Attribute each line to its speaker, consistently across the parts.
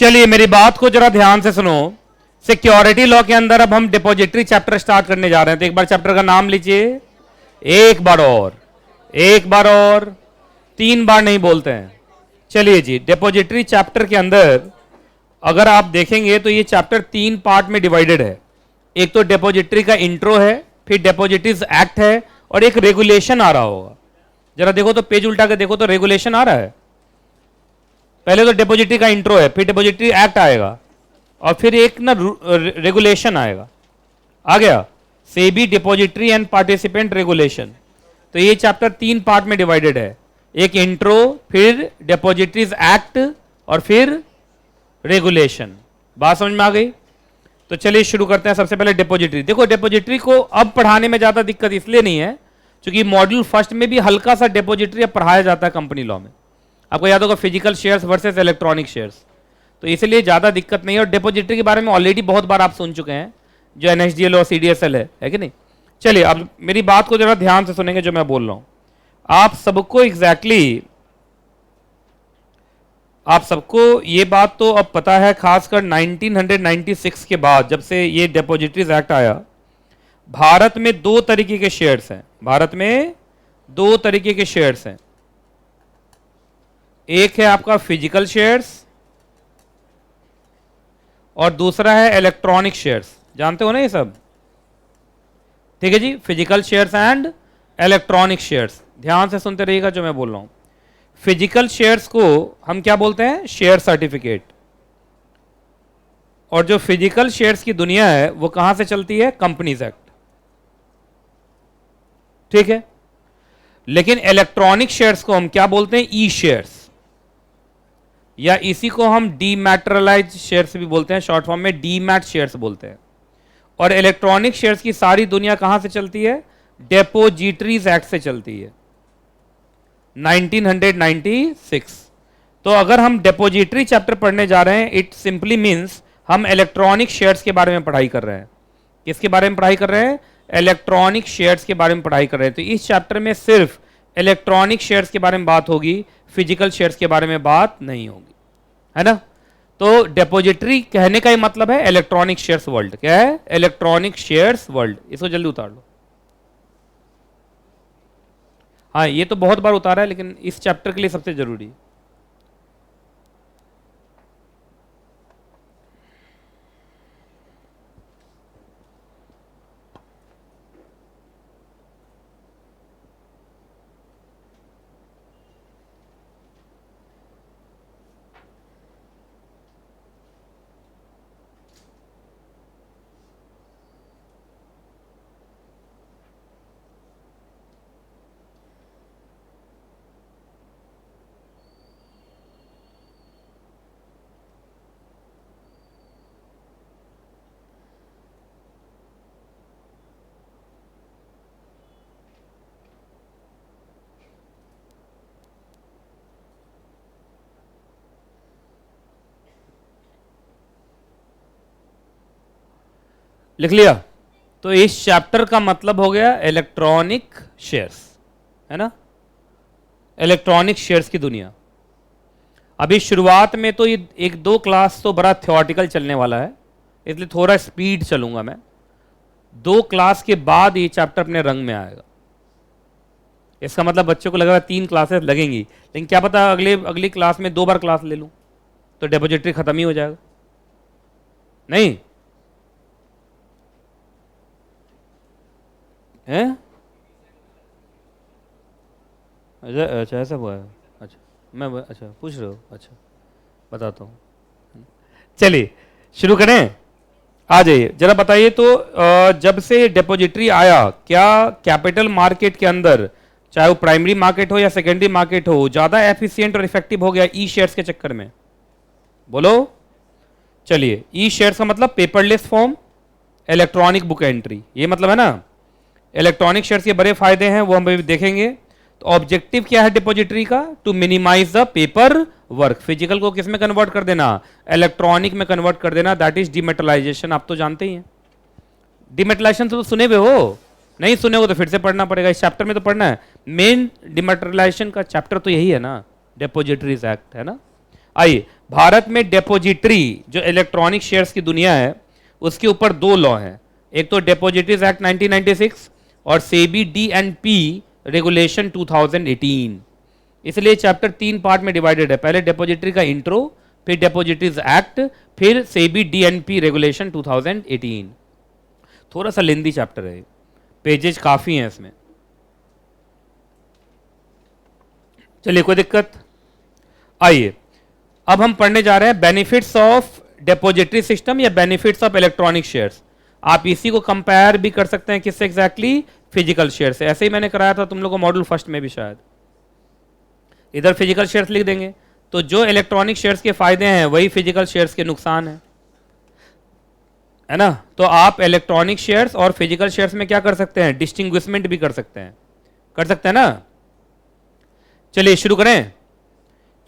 Speaker 1: चलिए मेरी बात को जरा ध्यान से सुनो। सिक्योरिटी लॉ के अंदर अब हम डिपॉजिटरी चैप्टर स्टार्ट करने जा रहे हैं, तो एक बार चैप्टर का नाम लीजिए, एक बार और, एक बार और, 3 बार नहीं बोलते हैं। चलिए जी, डिपॉजिटरी चैप्टर के अंदर अगर आप देखेंगे तो ये चैप्टर 3 पार्ट में डिवाइडेड है। एक तो डिपॉजिटरी का इंट्रो है, फिर डिपॉजिटरीज एक्ट है, और एक रेगुलेशन आ रहा होगा। जरा देखो तो, पेज उल्टा के देखो तो रेगुलेशन आ रहा है। पहले तो डिपॉजिटरी का इंट्रो है, फिर डिपॉजिटरी एक्ट आएगा, और फिर एक ना रेगुलेशन आएगा। आ गया, SEBI depository and participant regulation. तो ये चैप्टर 3 पार्ट में डिवाइडेड है, एक इंट्रो, फिर डिपॉजिटरीज एक्ट, और फिर रेगुलेशन। बात समझ में आ गई? तो चलिए शुरू करते हैं। सबसे पहले डिपॉजिटरी। देखो, डिपॉजिटरी को अब पढ़ाने में ज्यादा दिक्कत इसलिए नहीं है क्योंकि मॉड्यूल फर्स्ट में भी हल्का सा डिपॉजिटरी अब पढ़ाया जाता है कंपनी लॉ में। आपको याद होगा physical shares versus electronic shares, तो इसलिए ज्यादा दिक्कत नहीं है। और डिपॉजिटरी के बारे में ऑलरेडी बहुत बार आप सुन चुके हैं, जो एनएसडीएल और सीडीएसएल है कि नहीं। चलिए अब मेरी बात को जरा ध्यान से सुनेंगे जो मैं बोल रहा हूं। आप सबको आप सबको ये बात तो अब पता है, खासकर 1996 के बाद जब से ये डिपॉजिटरीज एक्ट आया, भारत में 2 तरीके के शेयर्स हैं। भारत में 2 तरीके के शेयर्स हैं। एक है आपका फिजिकल शेयर्स और दूसरा है इलेक्ट्रॉनिक शेयर्स। जानते हो ना ये सब? ठीक है जी, physical shares and electronic shares. ध्यान से सुनते रहिएगा जो मैं बोल रहा हूं। फिजिकल शेयर्स को हम क्या बोलते हैं? Share certificate. और जो फिजिकल शेयर्स की दुनिया है वो कहां से चलती है? Companies act. ठीक है, लेकिन इलेक्ट्रॉनिक शेयर्स को हम क्या बोलते हैं? ई शेयर्स, या इसी को हम डीमैटेरियलाइज्ड शेयर्स भी बोलते हैं, शॉर्ट फॉर्म में डीमैट शेयर्स बोलते हैं। और इलेक्ट्रॉनिक शेयर्स की सारी दुनिया कहां से चलती है? डिपॉजिटरीज एक्ट से चलती है, 1996। तो अगर हम डिपॉजिटरी चैप्टर पढ़ने जा रहे हैं, इट सिंपली मींस हम इलेक्ट्रॉनिक शेयर्स के बारे में पढ़ाई कर रहे हैं। किसके बारे में पढ़ाई कर रहे हैं? इलेक्ट्रॉनिक शेयर्स के बारे में पढ़ाई कर रहे हैं। तो इस चैप्टर में सिर्फ इलेक्ट्रॉनिक शेयर्स के बारे में बात होगी, फिजिकल शेयर्स के बारे में बात नहीं होगी, है ना। तो डिपॉजिटरी कहने का ही मतलब है इलेक्ट्रॉनिक शेयर्स वर्ल्ड। क्या है? Electronic shares world. इसको जल्दी उतार लो। हाँ, ये तो बहुत बार उतारा है, लेकिन इस चैप्टर के लिए सबसे जरूरी है। लिख लिया? तो इस चैप्टर का मतलब हो गया इलेक्ट्रॉनिक शेयर्स, है ना। इलेक्ट्रॉनिक शेयर्स की दुनिया। अभी शुरुआत में तो ये 1-2 क्लास तो बड़ा थ्योरेटिकल चलने वाला है, इसलिए थोड़ा स्पीड चलूंगा मैं। 2 क्लास के बाद ये चैप्टर अपने रंग में आएगा। इसका मतलब बच्चों को लग रहा है 3 क्लासेस लगेंगी, लेकिन क्या पता अगली क्लास में 2 बार क्लास ले लूं तो डिपॉजिटरी खत्म ही हो जाएगा। नहीं है? अच्छा ऐसा हुआ है। अच्छा पूछ रहे हो? अच्छा बताता हूँ। चलिए शुरू करें, आ जाइए जरा बताइए तो। जब से डिपॉजिटरी आया, क्या कैपिटल मार्केट के अंदर, चाहे वो प्राइमरी मार्केट हो या सेकेंडरी मार्केट हो, ज्यादा एफिशिएंट और इफेक्टिव हो गया ई शेयर्स के चक्कर में? बोलो। चलिए, ई शेयर्स का मतलब paperless form, electronic book entry, ये मतलब है ना। इलेक्ट्रॉनिक शेयर्स के बड़े फायदे हैं, वो हम अभी देखेंगे। तो ऑब्जेक्टिव क्या है डिपॉजिटरी का? To minimize the paper work. Physical को किस में कन्वर्ट कर देना? इलेक्ट्रॉनिक में कन्वर्ट कर देना। That is dematerialisation. आप तो जानते ही हैं डिमेटलाइजेशन, तो सुने हुए हो? नहीं सुने हो तो फिर से पढ़ना पड़ेगा, इस चैप्टर में तो पढ़ना है। मेन डिमेटलाइजेशन का चैप्टर तो यही है ना, डिपॉजिटरीज एक्ट, है ना। आइए, भारत में डिपॉजिटरी जो इलेक्ट्रॉनिक शेयर्स की दुनिया है उसके ऊपर दो लॉ हैं, एक तो डिपॉजिटरीज एक्ट 1996 और सेबी डीएनपी रेगुलेशन 2018। इसलिए चैप्टर 3 पार्ट में डिवाइडेड है, पहले डिपॉजिटरी का इंट्रो, फिर डिपॉजिटरीज एक्ट, फिर सेबी डीएनपी रेगुलेशन 2018। थोड़ा सा लेंदी चैप्टर है, पेजेज काफी हैं इसमें। चलिए, कोई दिक्कत? आइए, अब हम पढ़ने जा रहे हैं बेनिफिट्स ऑफ डिपॉजिटरी सिस्टम या बेनिफिट्स ऑफ इलेक्ट्रॉनिक शेयर्स। आप इसी को कंपेयर भी कर सकते हैं किससे? एग्जैक्टली फिजिकल शेयर से। ऐसे ही मैंने कराया था तुम लोगों को मॉड्यूल फर्स्ट में भी, शायद इधर फिजिकल शेयर्स लिख देंगे। तो जो इलेक्ट्रॉनिक शेयर्स के फायदे हैं वही फिजिकल शेयर्स के नुकसान है ना? तो आप इलेक्ट्रॉनिक शेयर्स और फिजिकल शेयर्स में क्या कर सकते हैं? डिस्टिंग्विशमेंट भी कर सकते हैं ना? चलिए शुरू करें।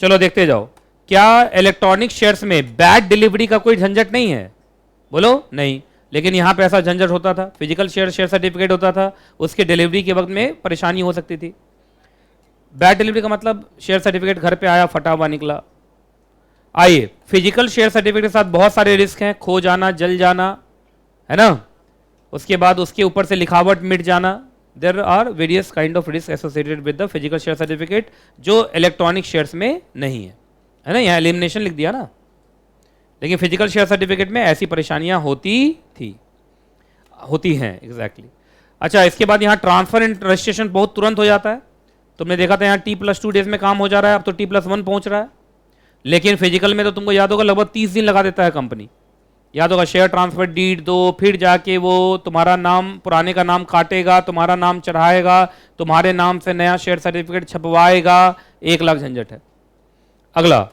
Speaker 1: चलो देखते जाओ। क्या इलेक्ट्रॉनिक शेयर्स में बैड डिलीवरी का कोई झंझट नहीं है? बोलो नहीं। लेकिन यहां पे ऐसा झंझट होता था, फिजिकल शेयर सर्टिफिकेट होता था, उसके डिलीवरी के वक्त में परेशानी हो सकती थी। बैड डिलीवरी का मतलब शेयर सर्टिफिकेट घर पे आया, फटा हुआ निकला। आइए, फिजिकल शेयर सर्टिफिकेट के साथ बहुत सारे रिस्क हैं, खो जाना, जल जाना, है ना? उसके बाद उसके ऊपर से लिखावट मिट जाना। There are various kind of risk associated with the physical share certificate जो इलेक्ट्रॉनिक शेयर्स में नहीं है ना? यहाँ एलिमिनेशन लिख दिया ना, लेकिन फिजिकल शेयर सर्टिफिकेट में ऐसी परेशानियां होती हैं एग्जैक्टली। अच्छा, इसके बाद यहाँ ट्रांसफर एंड रजिस्ट्रेशन बहुत तुरंत हो जाता है। तुमने देखा था यहाँ T+2 डेज में काम हो जा रहा है, अब तो T+1 पहुंच रहा है। लेकिन फिजिकल में तो तुमको याद होगा लगभग 30 दिन लगा देता है कंपनी। याद होगा, शेयर ट्रांसफर डीड दो, फिर जाके वो तुम्हारा नाम, पुराने का नाम काटेगा, तुम्हारा नाम चढ़ाएगा, तुम्हारे नाम से नया शेयर सर्टिफिकेट छपवाएगा, 1 लाख झंझट है। अगला,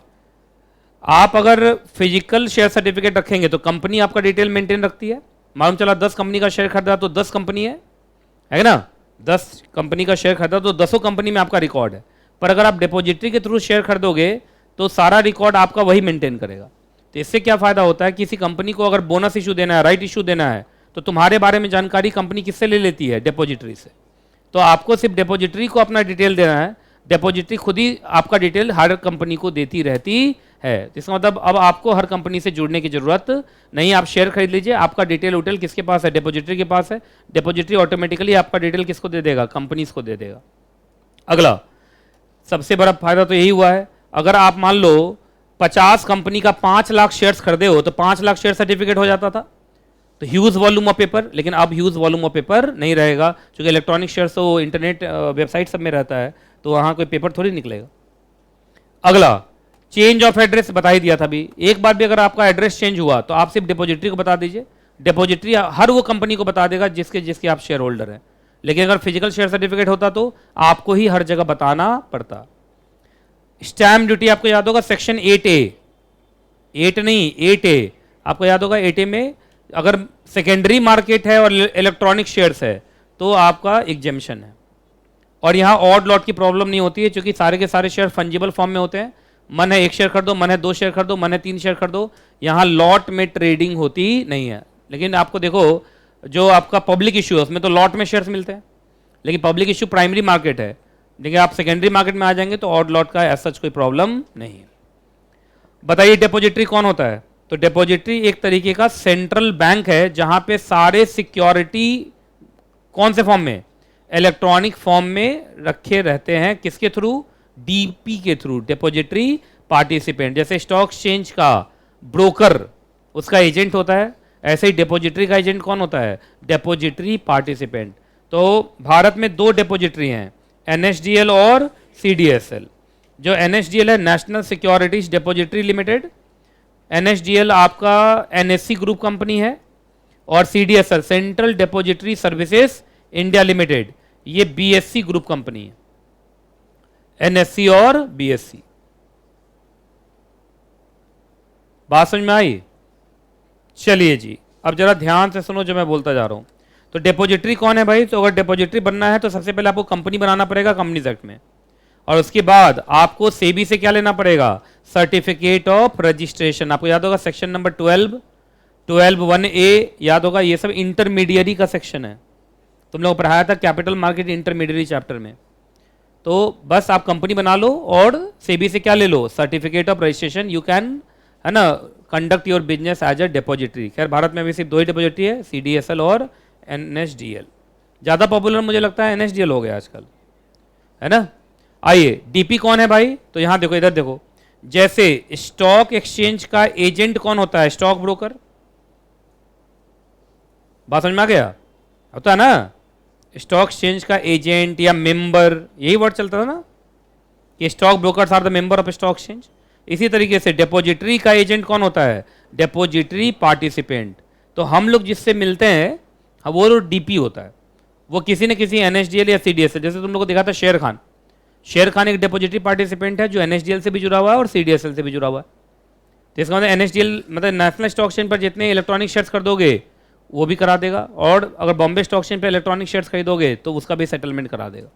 Speaker 1: आप अगर फिजिकल शेयर सर्टिफिकेट रखेंगे तो कंपनी आपका डिटेल मेंटेन रखती है। मालूम चला 10 कंपनी का शेयर खरीदा तो 10 कंपनी है ना? 10 कंपनी का शेयर खरीदा तो 10 कंपनी में आपका रिकॉर्ड है। पर अगर आप डिपॉजिटरी के थ्रू शेयर खरीदोगे तो सारा रिकॉर्ड आपका वही मेंटेन करेगा। तो इससे क्या फायदा होता है? किसी कंपनी को अगर बोनस इशू देना है, राइट इशू देना है, तो तुम्हारे बारे में जानकारी कंपनी किससे ले लेती है? डिपॉजिटरी से। तो आपको सिर्फ डिपॉजिटरी को अपना डिटेल देना है, डिपॉजिटरी खुद ही आपका डिटेल हर कंपनी को देती रहती है। इसका मतलब अब आपको हर कंपनी से जुड़ने की जरूरत नहीं। आप शेयर खरीद लीजिए, आपका डिटेल उटेल किसके पास है? डिपॉजिटरी के पास है। डिपॉजिटरी ऑटोमेटिकली आपका डिटेल किसको दे देगा? कंपनीज को दे देगा। अगला, सबसे बड़ा फायदा तो यही हुआ है, अगर आप मान लो 50 कंपनी का 5 लाख शेयर्स खरीदे हो तो 5 लाख शेयर सर्टिफिकेट हो जाता था। तो ह्यूज वॉल्यूम ऑफ पेपर, लेकिन अब ह्यूज वॉल्यूम ऑफ पेपर नहीं रहेगा, क्योंकि इलेक्ट्रॉनिक शेयर्स तो इंटरनेट वेबसाइट सब में रहता है, तो वहां कोई पेपर थोड़ी निकलेगा। अगला, चेंज ऑफ एड्रेस बता ही दिया था अभी। एक बार भी अगर आपका एड्रेस चेंज हुआ तो आप सिर्फ डिपॉजिटरी को बता दीजिए, डिपॉजिटरी हर वो कंपनी को बता देगा जिसके आप शेयर होल्डर हैं। लेकिन अगर फिजिकल शेयर सर्टिफिकेट होता तो आपको ही हर जगह बताना पड़ता। स्टैम्प ड्यूटी आपको याद होगा, सेक्शन 8A, 8 नहीं 8A आपको याद होगा। 8A में अगर सेकेंडरी मार्केट है और इलेक्ट्रॉनिक शेयर्स है तो आपका एग्जेम्पशन है। और यहाँ ऑड लॉट की प्रॉब्लम नहीं होती है, क्योंकि सारे के सारे शेयर फंजिबल फॉर्म में होते हैं। मन है 1 शेयर खरीदो, मन है 2 शेयर खरीदो, मन है 3 शेयर खरीदो, यहाँ लॉट में ट्रेडिंग होती नहीं है। लेकिन आपको देखो, जो आपका पब्लिक इशू है उसमें तो लॉट में शेयर्स मिलते हैं, लेकिन पब्लिक इशू प्राइमरी मार्केट है। देखिए, आप सेकेंडरी मार्केट में आ जाएंगे तो ऑड लॉट का ऐसा कोई प्रॉब्लम नहीं है। बताइए, डिपॉजिटरी कौन होता है? तो डिपॉजिटरी एक तरीके का सेंट्रल बैंक है, जहां पे सारे सिक्योरिटी कौन से फॉर्म में? इलेक्ट्रॉनिक फॉर्म में रखे रहते हैं। किसके थ्रू? डीपी के थ्रू, डिपॉजिटरी पार्टिसिपेंट। जैसे स्टॉक एक्सचेंज का ब्रोकर उसका एजेंट होता है, ऐसे ही डिपॉजिटरी का एजेंट कौन होता है? Depository participant. तो भारत में 2 डिपॉजिटरी हैं, NSDL और CDSL। जो NSDL है national securities depository limited, NSDL आपका NSE ग्रुप कंपनी है, और CDSL central depository services India limited, ये BSE ग्रुप कंपनी है। NSE और BSE, बात समझ में आई? चलिए जी, अब जरा ध्यान से सुनो जो मैं बोलता जा रहा हूं। तो डिपॉजिटरी कौन है भाई? तो अगर डिपॉजिटरी बनना है तो सबसे पहले आपको कंपनी बनाना पड़ेगा कंपनीज एक्ट में, और उसके बाद आपको सेबी से क्या लेना पड़ेगा? Certificate of registration. आपको याद होगा सेक्शन नंबर 12(1)(a) याद होगा। ये सब इंटरमीडियरी का सेक्शन है, तुम लोग पढ़ाया था कैपिटल मार्केट इंटरमीडियरी चैप्टर में। तो बस आप कंपनी बना लो और सेबी से क्या ले लो, certificate of registration, you can, है ना, conduct your business as a depository. खैर भारत में अभी सिर्फ 2 ही डिपॉजिटरी है, CDSL और NSDL। ज़्यादा पॉपुलर मुझे लगता है NSDL हो गया आजकल, है ना। आइए डीपी कौन है भाई, तो यहां देखो, इधर देखो, जैसे स्टॉक एक्सचेंज का एजेंट कौन होता है, स्टॉक ब्रोकर। बात समझ में आ गया, होता है ना, स्टॉक एक्सचेंज का एजेंट या मेंबर, यही वर्ड चलता था ना कि stock brokers are the member of stock exchange. इसी तरीके से डिपॉजिटरी का एजेंट कौन होता है, डिपॉजिटरी पार्टिसिपेंट। तो हम लोग जिससे मिलते हैं वो डीपी होता है, वो किसी न किसी NSDL या CDSL, जैसे तुम लोग को दिखा था शेर खान, शेर खान एक डिपॉजिटरी पार्टिसिपेंट है जो NSDL से भी जुड़ा हुआ है और CDSL से भी जुड़ा हुआ है। तो इसका मतलब NSDL मतलब नेशनल स्टॉक एक्सचेंज पर जितने इलेक्ट्रॉनिक शेयर्स कर दोगे वो भी करा देगा, और अगर बॉम्बे स्टॉक एक्सचेंज पर इलेक्ट्रॉनिक शेयर्स खरीदोगे तो उसका भी सेटलमेंट करा देगा,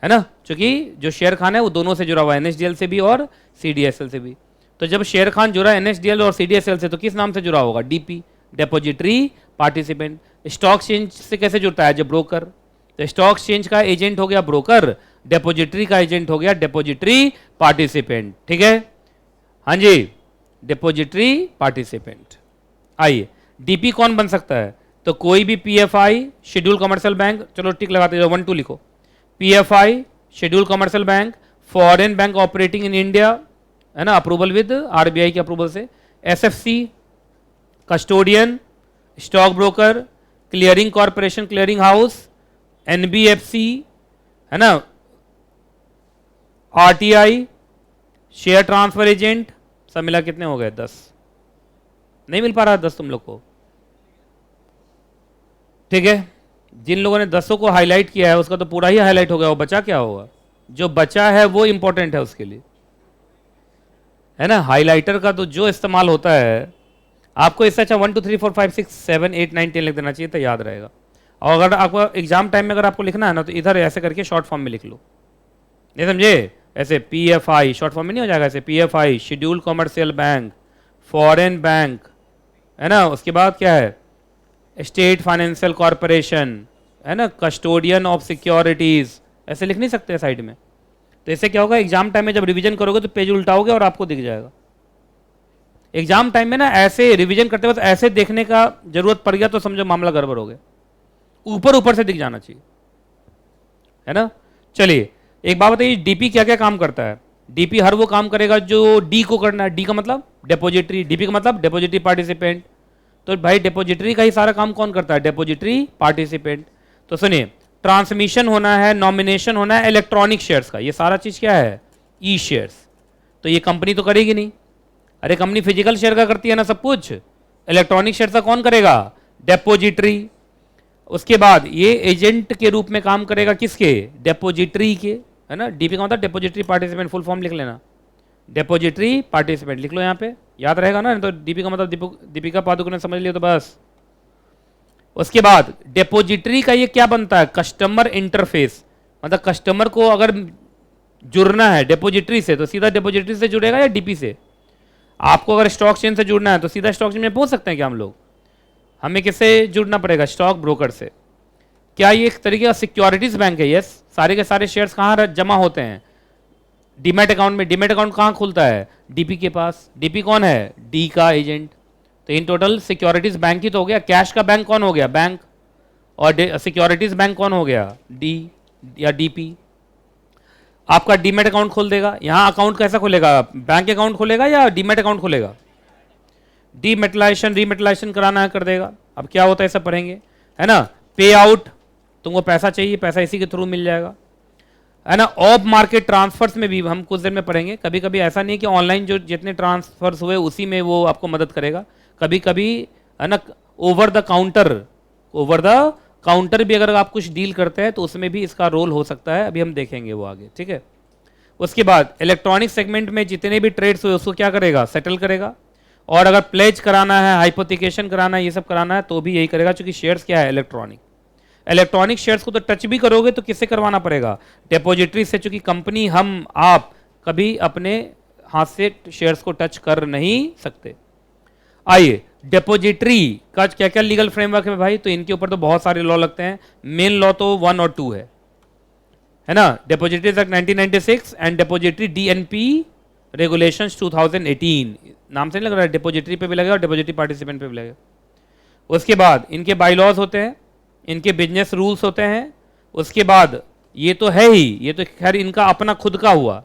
Speaker 1: है ना। क्योंकि जो शेर खान है वो दोनों से जुड़ा हुआ है, NSDL से भी और CDSL से भी। तो जब शेर खान जुड़ा NSDL और CDSL से, तो किस नाम से जुड़ा होगा, DP, depository participant. Stock exchange से कैसे जुड़ता है, जो ब्रोकर। तो स्टॉक एक्सचेंज का एजेंट हो गया ब्रोकर, डिपॉजिटरी का एजेंट हो गया डिपॉजिटरी पार्टिसिपेंट, ठीक है, हाँ जी, डिपॉजिटरी पार्टिसिपेंट। आइए डीपी कौन बन सकता है, तो कोई भी PFI, शेड्यूल कमर्शियल बैंक, चलो टिक लगाते जाओ, 1 2 लिखो, PFI, schedule commercial bank, foreign bank operating in India, है ना, अप्रूवल विद RBI के अप्रूवल से, SFC, custodian, stock broker, clearing corporation, clearing house, NBFC, है ना, RTI, शेयर ट्रांसफर एजेंट, सब मिला कितने हो गए, 10। नहीं मिल पा रहा 10 तुम लोग को, ठीक है। जिन लोगों ने 10 को हाईलाइट किया है उसका तो पूरा ही हाईलाइट हो गया, वो बचा क्या होगा, जो बचा है वो इंपॉर्टेंट है उसके लिए, है ना। हाइलाइटर का तो जो इस्तेमाल होता है, आपको इससे अच्छा 1 2 3 4 5 6 7 8 9 10 लिख देना चाहिए, तो याद रहेगा। और अगर आपको एग्जाम टाइम में अगर आपको लिखना है ना, तो इधर ऐसे करके शॉर्ट फॉर्म में लिख लो, नहीं समझे, ऐसे PFI शॉर्ट फॉर्म में नहीं हो जाएगा, ऐसे PFI, schedule commercial bank, foreign bank, है ना, उसके बाद क्या है, स्टेट फाइनेंशियल कॉरपोरेशन, है ना, कस्टोडियन ऑफ सिक्योरिटीज, ऐसे लिख नहीं सकते साइड में। तो इससे क्या होगा, एग्जाम टाइम में जब रिवीजन करोगे तो पेज उल्टाओगे और आपको दिख जाएगा। एग्जाम टाइम में ना ऐसे रिवीजन करते वक्त ऐसे देखने का जरूरत पड़ गया तो समझो मामला गड़बड़ हो गया, ऊपर ऊपर से दिख जाना चाहिए, है ना। चलिए एक बात बताइए, डीपी क्या क्या काम करता है। डीपी हर वो काम करेगा जो डी को करना है। डी का मतलब डिपॉजिटरी, डीपी का मतलब डिपॉजिटरी पार्टिसिपेंट। तो भाई डिपॉजिटरी का ही सारा काम कौन करता है, डिपॉजिटरी पार्टिसिपेंट। तो सुनिए, ट्रांसमिशन होना है, नॉमिनेशन होना है इलेक्ट्रॉनिक शेयर्स का, ये सारा चीज क्या है, ई शेयर्स। तो ये कंपनी तो करेगी नहीं, अरे कंपनी फिजिकल शेयर का करती है ना सब कुछ, इलेक्ट्रॉनिक शेयर का कौन करेगा, डिपॉजिटरी। उसके बाद ये एजेंट के रूप में काम करेगा किसके, डिपॉजिटरी के, है ना। डीपी का मतलब डिपॉजिटरी पार्टिसिपेंट, फुल फॉर्म लिख लेना, डिपॉजिटरी पार्टिसिपेंट लिख लो यहाँ पे, याद रहेगा ना। तो डीपी का मतलब दीपिका पादुकोण ने समझ लिया तो बस। उसके बाद डिपॉजिटरी का ये क्या बनता है, कस्टमर इंटरफेस, मतलब कस्टमर को अगर जुड़ना है डिपॉजिटरी से तो सीधा डिपॉजिटरी से जुड़ेगा या डीपी से। आपको अगर स्टॉक एक्सचेंज से जुड़ना है तो सीधा स्टॉक एक्सचेंज में पहुंच सकते हैं क्या हम लोग, हमें किससे जुड़ना पड़ेगा, स्टॉक ब्रोकर से। क्या ये एक तरीके का सिक्योरिटीज बैंक है, यस। सारे के सारे शेयर्स कहाँ जमा होते हैं, डीमैट अकाउंट में। डीमैट अकाउंट कहाँ खुलता है, डीपी के पास। डीपी कौन है, डी का एजेंट। तो इन टोटल सिक्योरिटीज बैंक ही तो हो गया। कैश का बैंक कौन हो गया, बैंक, और सिक्योरिटीज बैंक कौन हो गया, डी या डीपी। आपका डीमैट अकाउंट खोल देगा। यहाँ अकाउंट कैसा खुलेगा, बैंक अकाउंट खुलेगा या डीमैट अकाउंट खुलेगा, डीमेटलाइजेशन रीमेटलाइजेशन कराना है कर देगा। अब क्या होता है सब पढ़ेंगे, है ना। पे आउट, तुमको पैसा चाहिए, पैसा इसी के थ्रू मिल जाएगा, है ना। ऑफ मार्केट ट्रांसफर्स में भी हम कुछ देर में पढ़ेंगे। कभी कभी ऐसा नहीं कि ऑनलाइन जो जितने ट्रांसफर्स हुए उसी में वो आपको मदद करेगा, कभी कभी, है ना, ओवर द काउंटर भी अगर आप कुछ डील करते हैं तो उसमें भी इसका रोल हो सकता है। अभी हम देखेंगे वो आगे, ठीक है। उसके बाद इलेक्ट्रॉनिक सेगमेंट में जितने भी ट्रेड्स हुए उसको क्या करेगा, सेटल करेगा। और अगर प्लेज कराना है, हाइपोथिकेशन कराना है, ये सब कराना है तो भी यही करेगा, क्योंकि शेयर्स क्या है, इलेक्ट्रॉनिक शेयर्स को तो टच भी करोगे तो किससे करवाना पड़ेगा, डिपॉजिटरी से। चूंकि कंपनी, हम, आप कभी अपने हाथ से शेयर्स को टच कर नहीं सकते। आइए डिपॉजिटरी का क्या क्या लीगल फ्रेमवर्क है भाई, तो इनके ऊपर तो बहुत सारे लॉ लगते हैं। मेन लॉ तो 1 और 2 है। है ना, depositories act 1996 and depository DNP regulations 2018, नाम से नहीं लग रहा है, डिपॉजिटरी पे भी लगेगा और डिपॉजिटरी पार्टिसिपेंट पे भी लगेगा। उसके बाद इनके बाईलॉज होते हैं, इनके बिजनेस रूल्स होते हैं। उसके बाद ये तो है ही, ये तो खैर इनका अपना खुद का हुआ,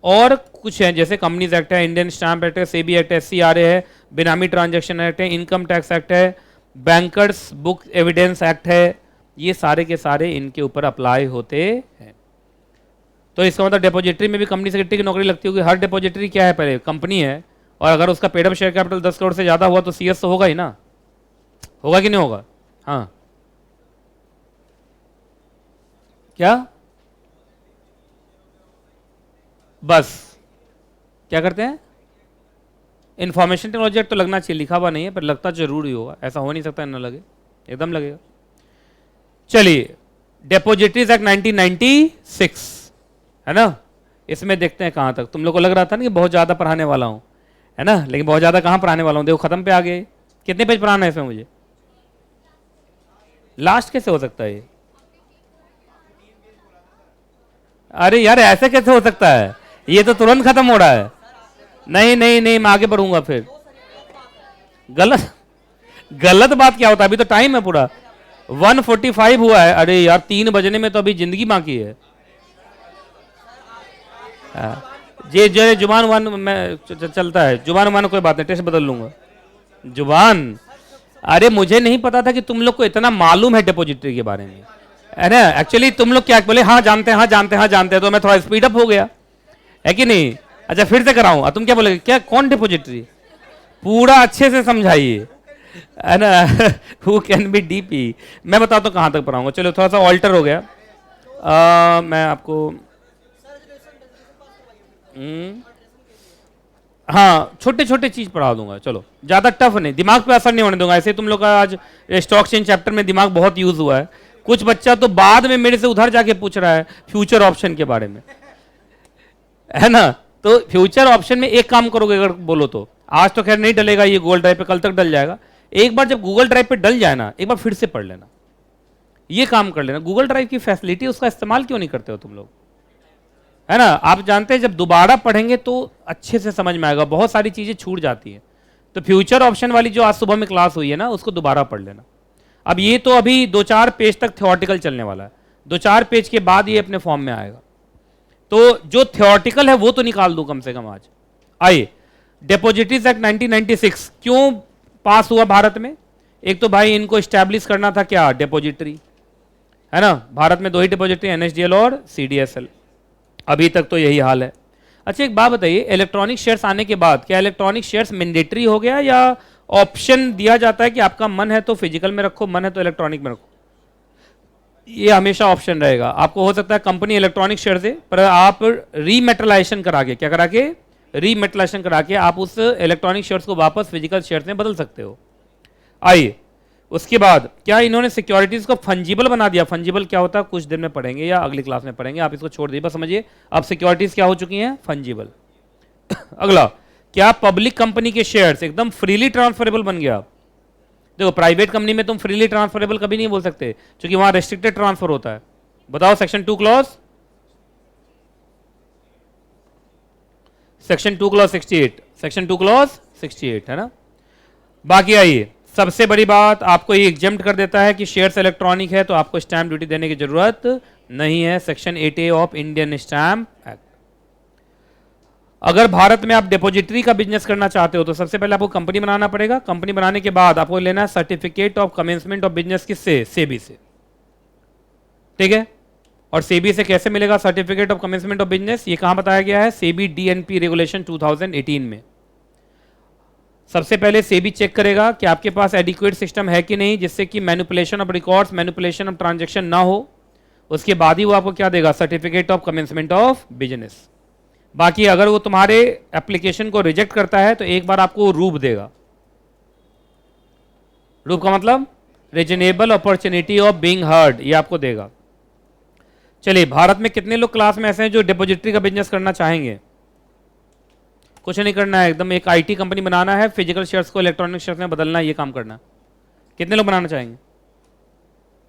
Speaker 1: और कुछ है जैसे कंपनीज एक्ट है, इंडियन स्टैम्प एक्ट है, सेबी एक्ट है, एससीआरए है, बेनामी ट्रांजैक्शन एक्ट है, इनकम टैक्स एक्ट है, बैंकर्स बुक एविडेंस एक्ट है, ये सारे के सारे इनके ऊपर अप्लाई होते हैं। तो इसका मतलब डिपॉजिटरी में भी कंपनी सेक्रेटरी की नौकरी लगती होगी। हर डिपॉजिटरी क्या है, पहले कंपनी है, और अगर उसका paid up share capital 10 crore से ज्यादा हुआ तो सीएस तो होगा ही ना, होगा कि नहीं होगा? हाँ, क्या बस क्या करते हैं, इंफॉर्मेशन टेक्नोलॉजी एक्ट तो लगना चाहिए, लिखा हुआ नहीं है पर लगता जरूरी होगा, ऐसा हो नहीं सकता ना लगे, एकदम लगेगा। चलिए, डिपॉजिटरीज एक्ट 1996 है ना, इसमें देखते हैं कहां तक। तुम लोग को लग रहा था ना कि बहुत ज्यादा पढ़ाने वाला हूं, है ना, लेकिन बहुत ज्यादा कहां पढ़ाने वाला हूं, देखो खत्म पे आ गए। कितने पेज पढ़ाना है इसमें मुझे? लास्ट कैसे हो सकता है ये? अरे यार ऐसे कैसे हो सकता है, ये तो तुरंत खत्म हो रहा है। नहीं नहीं नहीं, मैं आगे बढ़ूंगा फिर। गलत गलत बात क्या होता है, अभी तो टाइम है पूरा, 1:45 हुआ है। अरे यार 3 बजने में तो अभी जिंदगी बाकी है। जे जे जुबान वन में चलता है, जुबान वन कोई बात नहीं, टेस्ट बदल लूंगा जुबान। अरे मुझे नहीं पता था कि तुम लोग को इतना मालूम है डिपॉजिटरी के बारे में, है ना। एक्चुअली तुम लोग क्या बोले, हाँ जानते हैं, हाँ जानते हैं, हाँ जानते हैं, तो मैं थोड़ा स्पीड अप हो गया, है कि नहीं। अच्छा फिर से कराऊं, तुम क्या बोले, क्या कौन डिपॉजिटरी, पूरा अच्छे से समझाइए, है ना। हु कैन बी डीपी, मैं बताता हूँ कहाँ तक पढ़ाऊंगा। चलो थोड़ा सा ऑल्टर हो गया, मैं आपको हाँ छोटे छोटे चीज पढ़ा दूंगा, चलो ज्यादा टफ नहीं, दिमाग पे असर नहीं होने दूंगा। ऐसे तुम लोग का आज स्टॉक चेंज चैप्टर में दिमाग बहुत यूज हुआ है, कुछ बच्चा तो बाद में मेरे से उधर जाके पूछ रहा है फ्यूचर ऑप्शन के बारे में, है ना। तो फ्यूचर ऑप्शन में एक काम करोगे अगर बोलो तो, आज तो खैर नहीं डलेगा ये गूगल ड्राइव पे, कल तक डल जाएगा। एक बार जब गूगल ड्राइव पे डल जाए ना, एक बार फिर से पढ़ लेना, ये काम कर लेना। गूगल ड्राइव की फैसिलिटी, उसका इस्तेमाल क्यों नहीं करते हो तुम लोग, है ना। आप जानते हैं जब दोबारा पढ़ेंगे तो अच्छे से समझ में आएगा, बहुत सारी चीजें छूट जाती हैं। तो फ्यूचर ऑप्शन वाली जो आज सुबह में क्लास हुई है ना, उसको दोबारा पढ़ लेना। अब ये तो अभी 2-4 पेज तक थ्योरेटिकल चलने वाला है, 2-4 पेज के बाद ये अपने फॉर्म में आएगा। तो जो थ्योरेटिकल है वो तो निकाल दूं कम से कम आज। आइए, डिपॉजिटरीज एक्ट 1996 क्यों पास हुआ भारत में? एक तो भाई इनको स्टैब्लिश करना था क्या, डिपॉजिटरी, है ना। भारत में 2 ही डिपॉजिटरी, एनएसडीएल और सीडीएसएल, अभी तक तो यही हाल है। अच्छा एक बात बताइए, इलेक्ट्रॉनिक शेयर्स आने के बाद क्या इलेक्ट्रॉनिक शेयर्स मैंडेटरी हो गया या ऑप्शन दिया जाता है कि आपका मन है तो फिजिकल में रखो, मन है तो इलेक्ट्रॉनिक में रखो? ये हमेशा ऑप्शन रहेगा। आपको हो सकता है कंपनी इलेक्ट्रॉनिक शेयर दे, पर आप रीमेटलाइजेशन करा के, क्या करा के, रीमेटलाइजेशन करा के आप उस इलेक्ट्रॉनिक शेयर्स को वापस फिजिकल शेयर्स में बदल सकते हो। आइए, उसके बाद क्या इन्होंने सिक्योरिटीज को फंजिबल बना दिया। फंजिबल क्या होता है कुछ दिन में पढ़ेंगे या अगली क्लास में पढ़ेंगे, आप इसको छोड़ दीजिए, बस समझिए अब सिक्योरिटीज क्या हो चुकी हैं, फंजिबल। अगला, क्या पब्लिक कंपनी के शेयर्स एकदम फ्रीली ट्रांसफरेबल बन गया। देखो प्राइवेट कंपनी में तुम फ्रीली ट्रांसफरेबल कभी नहीं बोल सकते, क्योंकि वहां रेस्ट्रिक्टेड ट्रांसफर होता है। बताओ section 2 clause, section 2 clause 68, section 2 clause 68, है ना। बाकी आइए, सबसे बड़ी बात आपको ये एग्जेम्प्ट कर देता है कि शेयर्स इलेक्ट्रॉनिक है तो आपको स्टैंप ड्यूटी देने की जरूरत नहीं है, section 8A of Indian stamp act. अगर भारत में आप डिपॉजिटरी का बिजनेस करना चाहते हो तो सबसे पहले आपको कंपनी बनाना पड़ेगा। कंपनी बनाने के बाद आपको लेना है certificate of commencement of business, किससे, सेबी से, ठीक है। और सेबी से कैसे मिलेगा certificate of commencement of business, ये कहां बताया गया है, सेबी डीएनपी रेगुलेशन 2018 में। सबसे पहले सेबी चेक करेगा कि आपके पास एडिक्वेट सिस्टम है कि नहीं, जिससे कि manipulation of records, manipulation of transaction ना हो। उसके बाद ही वो आपको क्या देगा, certificate of commencement of business. बाकी अगर वो तुम्हारे एप्लीकेशन को रिजेक्ट करता है तो एक बार आपको रूप देगा। रूप का मतलब reasonable opportunity of being heard, ये आपको देगा। चलिए, भारत में कितने लोग क्लास में ऐसे हैं जो डिपॉजिटरी का बिजनेस करना चाहेंगे? कुछ नहीं करना है, एकदम एक आईटी कंपनी बनाना है, फिजिकल शेयर्स को इलेक्ट्रॉनिक शेयर्स में बदलना है, ये काम करना। कितने लोग बनाना चाहेंगे?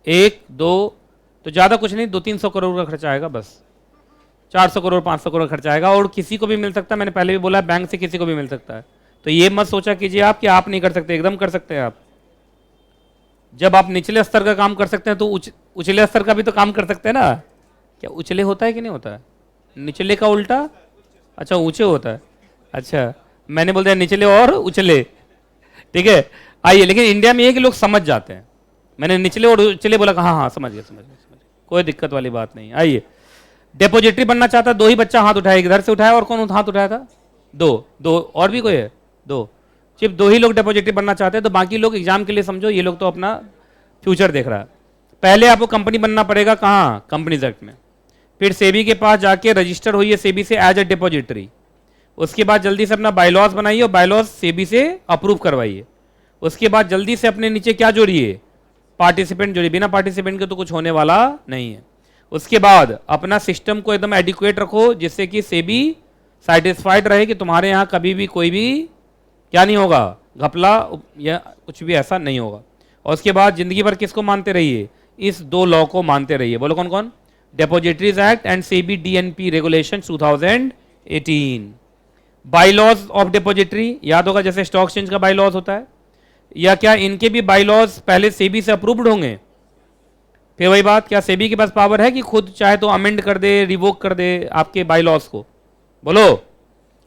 Speaker 1: 1 2 तो ज़्यादा कुछ नहीं, 200-300 करोड़ का खर्चा आएगा बस, 400 करोड़ 500 करोड़ खर्चा आएगा, और किसी को भी मिल सकता है, मैंने पहले भी बोला बैंक से किसी को भी मिल सकता है। तो ये मत सोचा कीजिए आप कि आप नहीं कर सकते, एकदम कर सकते हैं आप। जब आप निचले स्तर का काम कर सकते हैं तो उचले स्तर का भी तो काम कर सकते हैं ना। क्या उचले होता है कि नहीं होता है? निचले का उल्टा, अच्छा ऊंचे होता है, अच्छा मैंने बोल दिया निचले और उचले, ठीक है। आइए, लेकिन इंडिया में ये कि लोग समझ जाते हैं, मैंने निचले और उचले बोला, हाँ हाँ समझ गया समझ गया समझ गया, कोई दिक्कत वाली बात नहीं। आइए, डिपॉजिटरी बनना चाहता, दो ही बच्चा हाथ उठाया, इधर से उठाया, और कौन हाथ उठाया था? दो और भी कोई है? दो, सिर्फ दो ही लोग डिपॉजिटरी बनना चाहते हैं, तो बाकी लोग एग्जाम के लिए समझो, ये लोग तो अपना फ्यूचर देख रहा है। पहले आपको कंपनी बनना पड़ेगा, कहाँ? कंपनीज एक्ट में। फिर सेबी के पास जाके रजिस्टर होइए सेबी से एज ए डिपॉजिटरी। उसके बाद जल्दी से अपना बायलॉज बनाइए और बायलॉज सेबी से अप्रूव करवाइए। उसके बाद जल्दी से अपने नीचे क्या जोड़िए? पार्टिसिपेंट जोड़िए, बिना पार्टिसिपेंट के तो कुछ होने वाला नहीं है। उसके बाद अपना सिस्टम को एकदम एडिक्वेट रखो, जिससे कि सेबी सेटिस्फाइड रहे कि तुम्हारे यहाँ कभी भी कोई भी क्या नहीं होगा, घपला या कुछ भी ऐसा नहीं होगा। और उसके बाद जिंदगी भर किसको मानते रहिए? इस दो लॉ को मानते रहिए। बोलो कौन कौन? Depositories act and SEBI DNP regulation 2018। Bylaws of depository याद होगा, जैसे स्टॉक एक्सचेंज का बाईलॉज होता है, या क्या इनके भी बाईलॉज पहले सेबी से अप्रूव्ड होंगे? फिर वही बात, क्या सेबी के पास पावर है कि खुद चाहे तो अमेंड कर दे, रिवोक कर दे आपके बाईलॉज को? बोलो।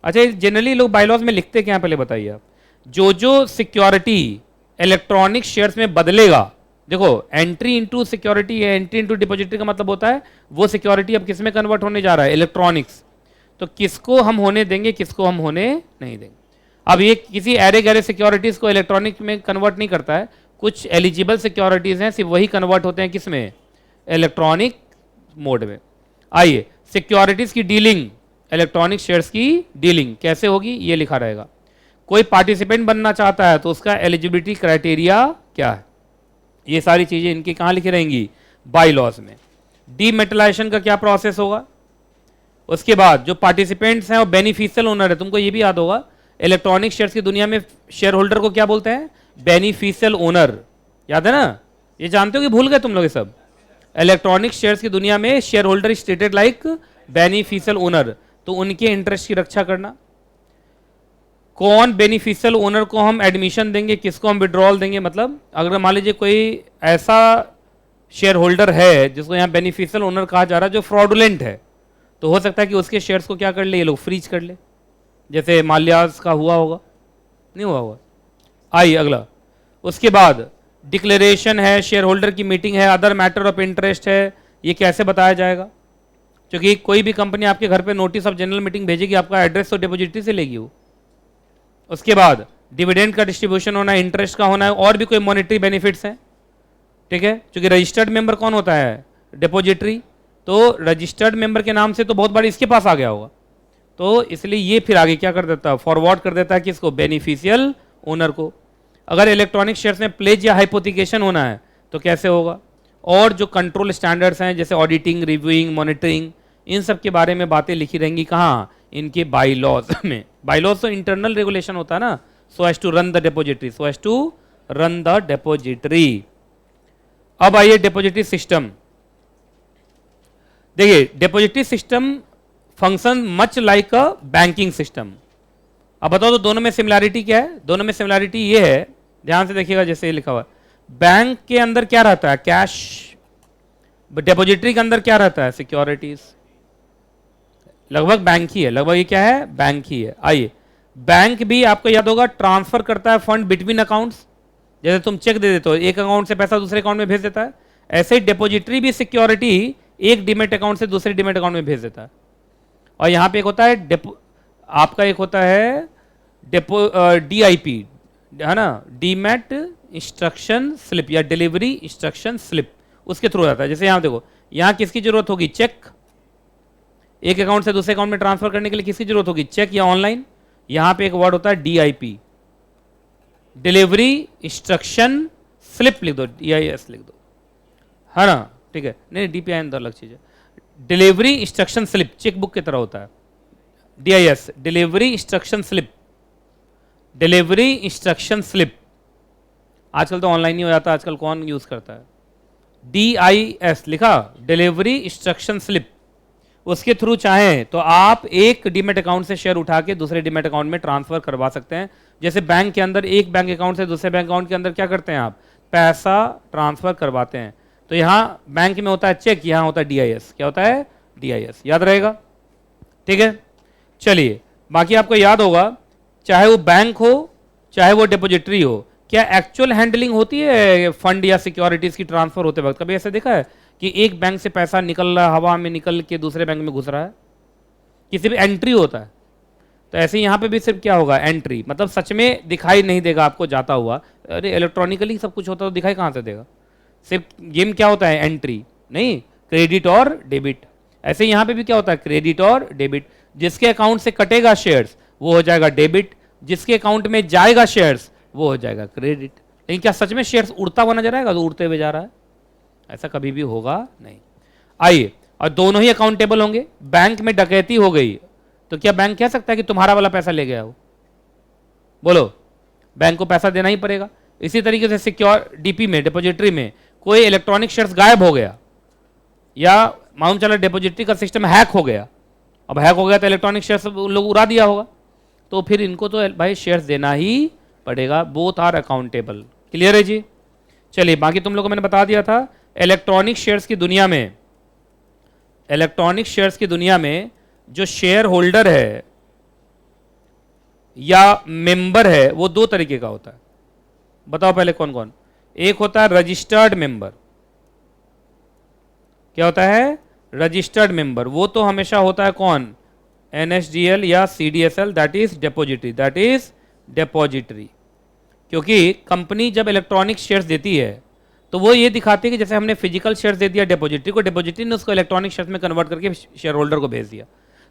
Speaker 1: अच्छा, जनरली लोग बाईलॉज में लिखते क्या, पहले बताइए आप। जो सिक्योरिटी इलेक्ट्रॉनिक शेयर्स में बदलेगा, देखो एंट्री इनटू सिक्योरिटी या एंट्री इनटू डिपॉजिटरी का मतलब होता है वो सिक्योरिटी अब किस में कन्वर्ट होने जा रहा है? इलेक्ट्रॉनिक्स। तो किसको हम होने देंगे, किसको हम होने नहीं देंगे? अब ये किसी एरे गैरे सिक्योरिटीज को इलेक्ट्रॉनिक में कन्वर्ट नहीं करता है, कुछ एलिजिबल सिक्योरिटीज हैं सिर्फ वही कन्वर्ट होते हैं किस में? इलेक्ट्रॉनिक मोड में। आइए, सिक्योरिटीज की डीलिंग, इलेक्ट्रॉनिक शेयर्स की डीलिंग कैसे होगी ये लिखा रहेगा। कोई पार्टिसिपेंट बनना चाहता है तो उसका एलिजिबिलिटी क्राइटेरिया क्या है, ये सारी चीजें इनकी कहां लिखी रहेंगी? बाईलॉज में। डीमेटलाइजेशन का क्या प्रोसेस होगा? उसके बाद जो पार्टिसिपेंट्स हैं और बेनिफिशियल ओनर है, तुमको ये भी याद होगा इलेक्ट्रॉनिक शेयर्स की दुनिया में शेयर होल्डर को क्या बोलते हैं? Beneficial owner. याद है ना? ये जानते हो कि भूल गए तुम लोग ये सब? इलेक्ट्रॉनिक शेयर्स की दुनिया में share holder stated like beneficial owner, तो उनके इंटरेस्ट की रक्षा करना। कौन बेनिफिशियल ओनर को हम एडमिशन देंगे, किसको हम विड्रॉल देंगे? मतलब अगर मान लीजिए कोई ऐसा शेयर होल्डर है जिसको यहाँ बेनिफिशियल ओनर कहा जा रहा है जो फ्रॉडुलेंट है, तो हो सकता है कि उसके शेयर्स को क्या कर ले ये लोग? फ्रीज कर ले, जैसे माल्यास का हुआ होगा, नहीं हुआ होगा? आइए अगला। उसके बाद डिक्लेरेशन है, शेयर होल्डर की मीटिंग है, अदर मैटर ऑफ इंटरेस्ट है, ये कैसे बताया जाएगा? क्योंकि कोई भी कंपनी आपके घर पे नोटिस ऑफ जनरल मीटिंग भेजेगी, आपका एड्रेस तो डिपॉजिटरी से लेगी वो। उसके बाद डिविडेंड का डिस्ट्रीब्यूशन होना है, इंटरेस्ट का होना है, और भी कोई मॉनेटरी बेनिफिट्स हैं, ठीक है। क्योंकि रजिस्टर्ड मेंबर कौन होता है? डिपॉजिटरी। तो रजिस्टर्ड मेंबर के नाम से तो बहुत बार इसके पास आ गया होगा, तो इसलिए ये फिर आगे क्या कर देता है? फॉरवर्ड कर देता है किसको? बेनिफिशियल ओनर को। अगर इलेक्ट्रॉनिक शेयर्स में प्लेज या हाइपोथिकेशन होना है तो कैसे होगा? और जो कंट्रोल स्टैंडर्ड्स हैं जैसे ऑडिटिंग, रिव्यूइंग, मॉनिटरिंग, इन सब के बारे में बातें लिखी रहेंगी कहाँ? इनके बाईलॉज में। बाईलॉज तो इंटरनल रेगुलेशन होता है ना, so as to run the depository, so as to run the depository. अब आइए डिपॉजिटरी सिस्टम। देखिए, depository system function much like a banking system. अब बताओ तो दोनों में सिमिलैरिटी क्या है? दोनों में सिमिलैरिटी ये है, ध्यान से देखिएगा, जैसे ये लिखा हुआ है, बैंक के अंदर क्या रहता है? कैश। डिपॉजिटरी के अंदर क्या रहता है? सिक्योरिटीज। लगभग बैंक ही है, लगभग ये क्या है? बैंक ही है। आइए, बैंक भी आपको याद होगा ट्रांसफर करता है फंड बिटवीन अकाउंट्स, जैसे तुम चेक दे देते हो, एक अकाउंट से पैसा दूसरे अकाउंट में भेज देता है, ऐसे ही डिपॉजिटरी भी सिक्योरिटी एक डीमेट अकाउंट से दूसरे डीमेट अकाउंट में भेज देता है। और यहां पे एक होता है आपका एक होता है DIP, है ना, डीमेट इंस्ट्रक्शन स्लिप या डिलीवरी इंस्ट्रक्शन स्लिप, उसके थ्रू रहता है। जैसे यहां देखो, यहां किसकी जरूरत होगी? चेक। एक अकाउंट से दूसरे अकाउंट में ट्रांसफर करने के लिए किसकी जरूरत होगी? चेक या ऑनलाइन। यहां पे एक वर्ड होता है DIP, डिलीवरी इंस्ट्रक्शन स्लिप लिख दो, DIS लिख दो, है ना, ठीक है। नहीं, DPI अंदर अलग चीज है। डिलीवरी इंस्ट्रक्शन स्लिप चेकबुक की तरह होता है, DIS delivery instruction slip, delivery instruction slip. आजकल तो ऑनलाइन ही हो जाता है, आजकल कौन यूज करता है? DIS लिखा, डिलीवरी इंस्ट्रक्शन स्लिप, उसके थ्रू चाहें तो आप एक डीमेट अकाउंट से शेयर उठा के दूसरे डीमेट अकाउंट में ट्रांसफर करवा सकते हैं। जैसे बैंक के अंदर एक बैंक अकाउंट से दूसरे बैंक अकाउंट के अंदर क्या करते हैं आप, पैसा ट्रांसफर करवाते हैं। तो यहाँ बैंक में होता है चेक, यहाँ होता है DIS। क्या होता है, DIS, याद रहेगा, ठीक है। चलिए बाकी आपको याद होगा, चाहे वो बैंक हो चाहे वो डिपॉजिटरी हो, क्या एक्चुअल हैंडलिंग होती है फंड या सिक्योरिटीज की ट्रांसफर होते वक्त? कभी ऐसा देखा है कि एक बैंक से पैसा निकल रहा है, हवा में निकल के दूसरे बैंक में घुस रहा है? किसी भी एंट्री होता है। तो ऐसे यहाँ पे भी सिर्फ क्या होगा, एंट्री, मतलब सच में दिखाई नहीं देगा आपको जाता हुआ। अरे इलेक्ट्रॉनिकली सब कुछ होता तो दिखाई कहाँ से देगा? सिर्फ गेम क्या होता है, एंट्री, नहीं क्रेडिट और डेबिट। ऐसे यहाँ पे भी क्या होता है, क्रेडिट और डेबिट। जिसके अकाउंट से कटेगा शेयर्स वो हो जाएगा डेबिट, जिसके अकाउंट में जाएगा शेयर्स वो हो जाएगा क्रेडिट। लेकिन क्या सच में शेयर्स उड़ता हुआ नजर आएगा? तो उड़ते हुए जा रहा है, ऐसा कभी भी होगा नहीं। आइए, और दोनों ही अकाउंटेबल होंगे। बैंक में डकैती हो गई तो क्या बैंक कह सकता है कि तुम्हारा वाला पैसा ले गया हो? बोलो, बैंक को पैसा देना ही पड़ेगा। इसी तरीके से सिक्योर डीपी में, डिपॉजिटरी में कोई इलेक्ट्रॉनिक शेयर्स गायब हो गया, या मालूम चला डिपॉजिटरी का सिस्टम हैक हो गया, अब हैक हो गया तो इलेक्ट्रॉनिक शेयर्स लोग उड़ा दिया होगा, तो फिर इनको तो भाई शेयर्स देना ही पड़ेगा। Both are accountable. क्लियर है जी? चलिए बाकी तुम लोगों को मैंने बता दिया था, इलेक्ट्रॉनिक शेयर्स की दुनिया में, इलेक्ट्रॉनिक शेयर्स की दुनिया में जो शेयर होल्डर है या मेंबर है वो दो तरीके का होता है। बताओ पहले कौन कौन? एक होता है रजिस्टर्ड मेंबर। क्या होता है? Registered member. वो तो हमेशा होता है कौन, NSDL या CDSL, that is depository, that is depository. क्योंकि कंपनी जब इलेक्ट्रॉनिक शेयर्स देती है तो वो ये दिखाती है कि जैसे हमने फिजिकल शेयर्स दे दिया डिपॉजिटरी को, डिपॉजिटरी ने उसको इलेक्ट्रॉनिक शेयर्स में कन्वर्ट करके शेयर होल्डर को भेज दिया।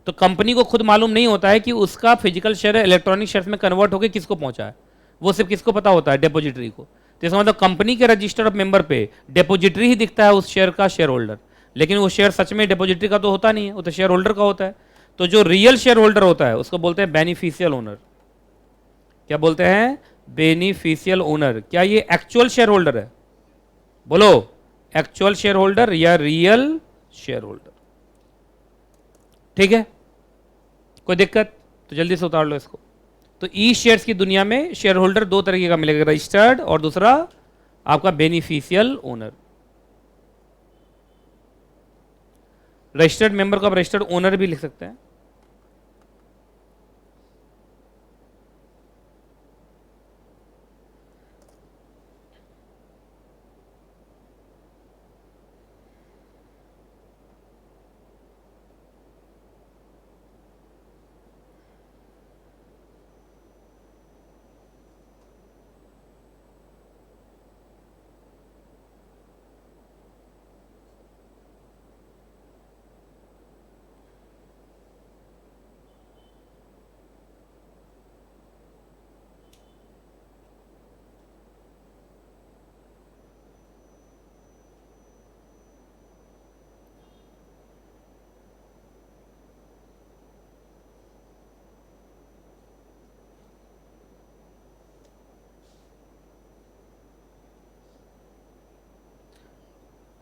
Speaker 1: तो कंपनी को खुद मालूम नहीं होता है कि उसका फिजिकल शेयर इलेक्ट्रॉनिक शेयर्स में कन्वर्ट होकर किसको पहुंचा है, वो सिर्फ किसको पता होता है, डिपॉजिटरी को। तो इसका मतलब कंपनी के रजिस्टर ऑफ मेंबर पे डिपॉजिटरी ही दिखता है उस शेयर का शेयर होल्डर, लेकिन वो शेयर सच में डिपॉजिटरी का तो होता नहीं है, वो तो शेयर होल्डर का होता है। तो जो रियल शेयर होल्डर होता है उसको बोलते हैं बेनिफिशियल ओनर। क्या बोलते हैं? Beneficial owner. क्या ये एक्चुअल शेयर होल्डर है? बोलो, एक्चुअल शेयर होल्डर या रियल शेयर होल्डर? ठीक है, कोई दिक्कत? तो जल्दी से उतार लो इसको। तो ई शेयर्स की दुनिया में शेयर होल्डर दो तरीके का मिलेगा, रजिस्टर्ड और दूसरा आपका बेनिफिशियल ओनर। रजिस्टर्ड मेंबर को आप रजिस्टर्ड ओनर भी लिख सकते हैं।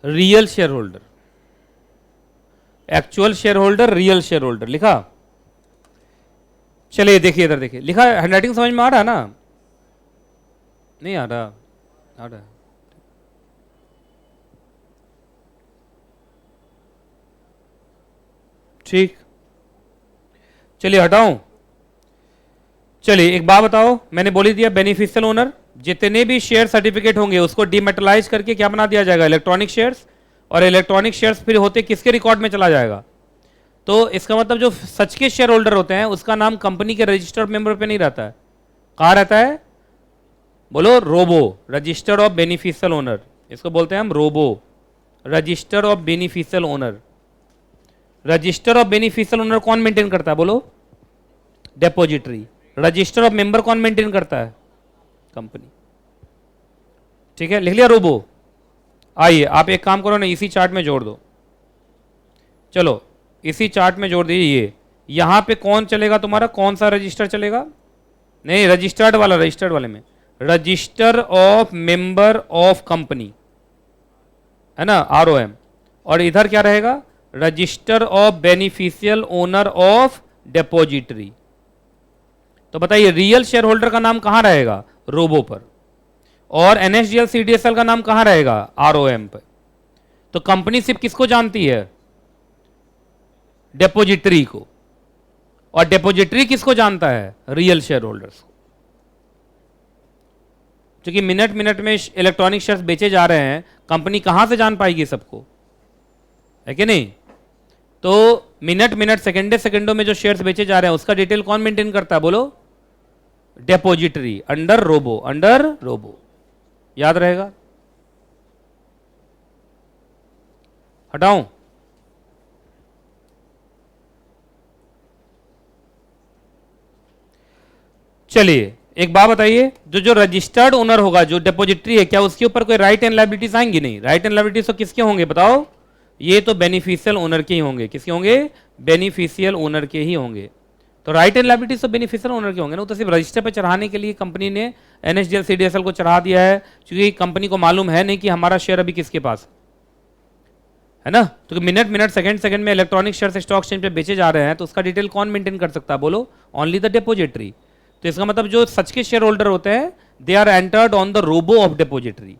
Speaker 1: Real share holder, actual share holder, real share holder लिखा। चलिए देखिए, इधर देखिए लिखा है, हैंडराइटिंग समझ में आ रहा है ना? नहीं आ रहा? आ रहा है। ठीक, चलिए हटाऊं। चलिए एक बात बताओ, मैंने बोली दिया बेनिफिशियल ओनर, जितने भी शेयर सर्टिफिकेट होंगे उसको डीमेटलाइज करके क्या बना दिया जाएगा, इलेक्ट्रॉनिक शेयर्स। और इलेक्ट्रॉनिक शेयर्स फिर होते किसके रिकॉर्ड में चला जाएगा? तो इसका मतलब जो सच के शेयर होल्डर होते हैं उसका नाम कंपनी के रजिस्टर्ड मेंबर पे नहीं रहता है, कहाँ रहता है? बोलो, ROBO, register of beneficial owner. इसको बोलते हैं हम ROBO, register of beneficial owner. Register of beneficial owner कौन मेंटेन करता है? बोलो, डिपॉजिटरी। रजिस्टर ऑफ मेंबर कौन मेंटेन करता है? कंपनी। ठीक है, लिख लिया रोबो। आइए आप एक काम करो ना, इसी चार्ट में जोड़ दो। चलो इसी चार्ट में जोड़ दीजिए। ये यहां पे कौन चलेगा तुम्हारा, कौन सा रजिस्टर चलेगा? नहीं, रजिस्टर्ड वाला, रजिस्टर्ड वाले में register of member of company. है ना, ROM, और इधर क्या रहेगा, register of beneficial owner of depository. तो बताइए रियल शेयर होल्डर का नाम कहां रहेगा, रोबो पर, और NSDL CDSL का नाम कहां रहेगा, ROM पर। तो कंपनी सिर्फ किसको जानती है, डिपॉजिटरी को, और डिपॉजिटरी किसको जानता है, रियल शेयर होल्डर्स को। क्योंकि मिनट मिनट में इलेक्ट्रॉनिक शेयर्स बेचे जा रहे हैं, कंपनी कहां से जान पाएगी सबको, है कि नहीं। तो मिनट मिनट सेकेंडे सेकेंडों में जो शेयर्स बेचे जा रहे हैं उसका डिटेल कौन मेंटेन करता है, बोलो, डिपॉजिटरी, अंडर रोबो, याद रहेगा। हटाऊं, चलिए एक बात बताइए, जो रजिस्टर्ड ओनर होगा, जो डिपॉजिटरी है, क्या उसके ऊपर कोई राइट एंड लायबिलिटीज आएंगी, नहीं। राइट एंड लायबिलिटीज तो किसके होंगे बताओ, ये तो बेनिफिशियल ओनर के ही होंगे। किसके होंगे, बेनिफिशियल ओनर के ही होंगे। तो राइट एंड लायबिलिटीज तो बेनिफिशियल ओनर के होंगे ना, तो सिर्फ रजिस्टर पर चढ़ाने के लिए कंपनी ने NSDL CDSL को चढ़ा दिया है, क्योंकि कंपनी को मालूम है नहीं कि हमारा शेयर अभी किसके पास है ना। तो मिनट मिनट सेकंड सेकंड में इलेक्ट्रॉनिक शेयर स्टॉक एक्सचेंज पे बेचे जा रहे हैं, तो उसका डिटेल कौन मेंटेन कर सकता है, बोलो, ओनली द डिपॉजिटरी। तो इसका मतलब जो सच के शेयर होल्डर होते हैं, they are entered on the ROBO of depository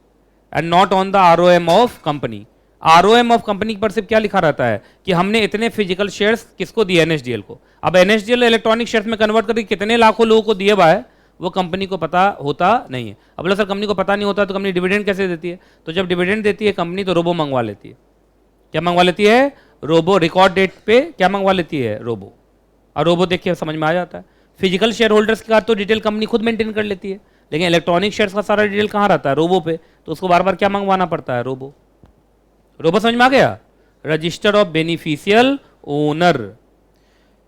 Speaker 1: and not on the ROM of company. ROM of company पर सिर्फ क्या लिखा रहता है कि हमने इतने फिजिकल शेयर्स किसको दिए, NSDL को। अब NSDL इलेक्ट्रॉनिक शेयर्स में कन्वर्ट करके कितने लाखों लोगों को दिए है, वो कंपनी को पता होता नहीं है। अब बोला सर कंपनी को पता नहीं होता तो कंपनी डिविडेंड कैसे देती है, तो जब डिविडेंड देती है कंपनी तो रोबो मंगवा लेती है। क्या मंगवा लेती है, रोबो। रिकॉर्ड डेट पे क्या मंगवा लेती है, रोबो, और रोबो देख के समझ में आ जाता है। फिजिकल शेयर होल्डर्स का तो डिटेल कंपनी खुद मेंटेन कर लेती है, लेकिन इलेक्ट्रॉनिक शेयर्स का सारा डिटेल कहाँ रहता है, रोबो पे, तो उसको बार बार क्या मंगवाना पड़ता है, रोबो। रोबो समझ में आ गया, रजिस्टर ऑफ बेनिफिशियल ओनर।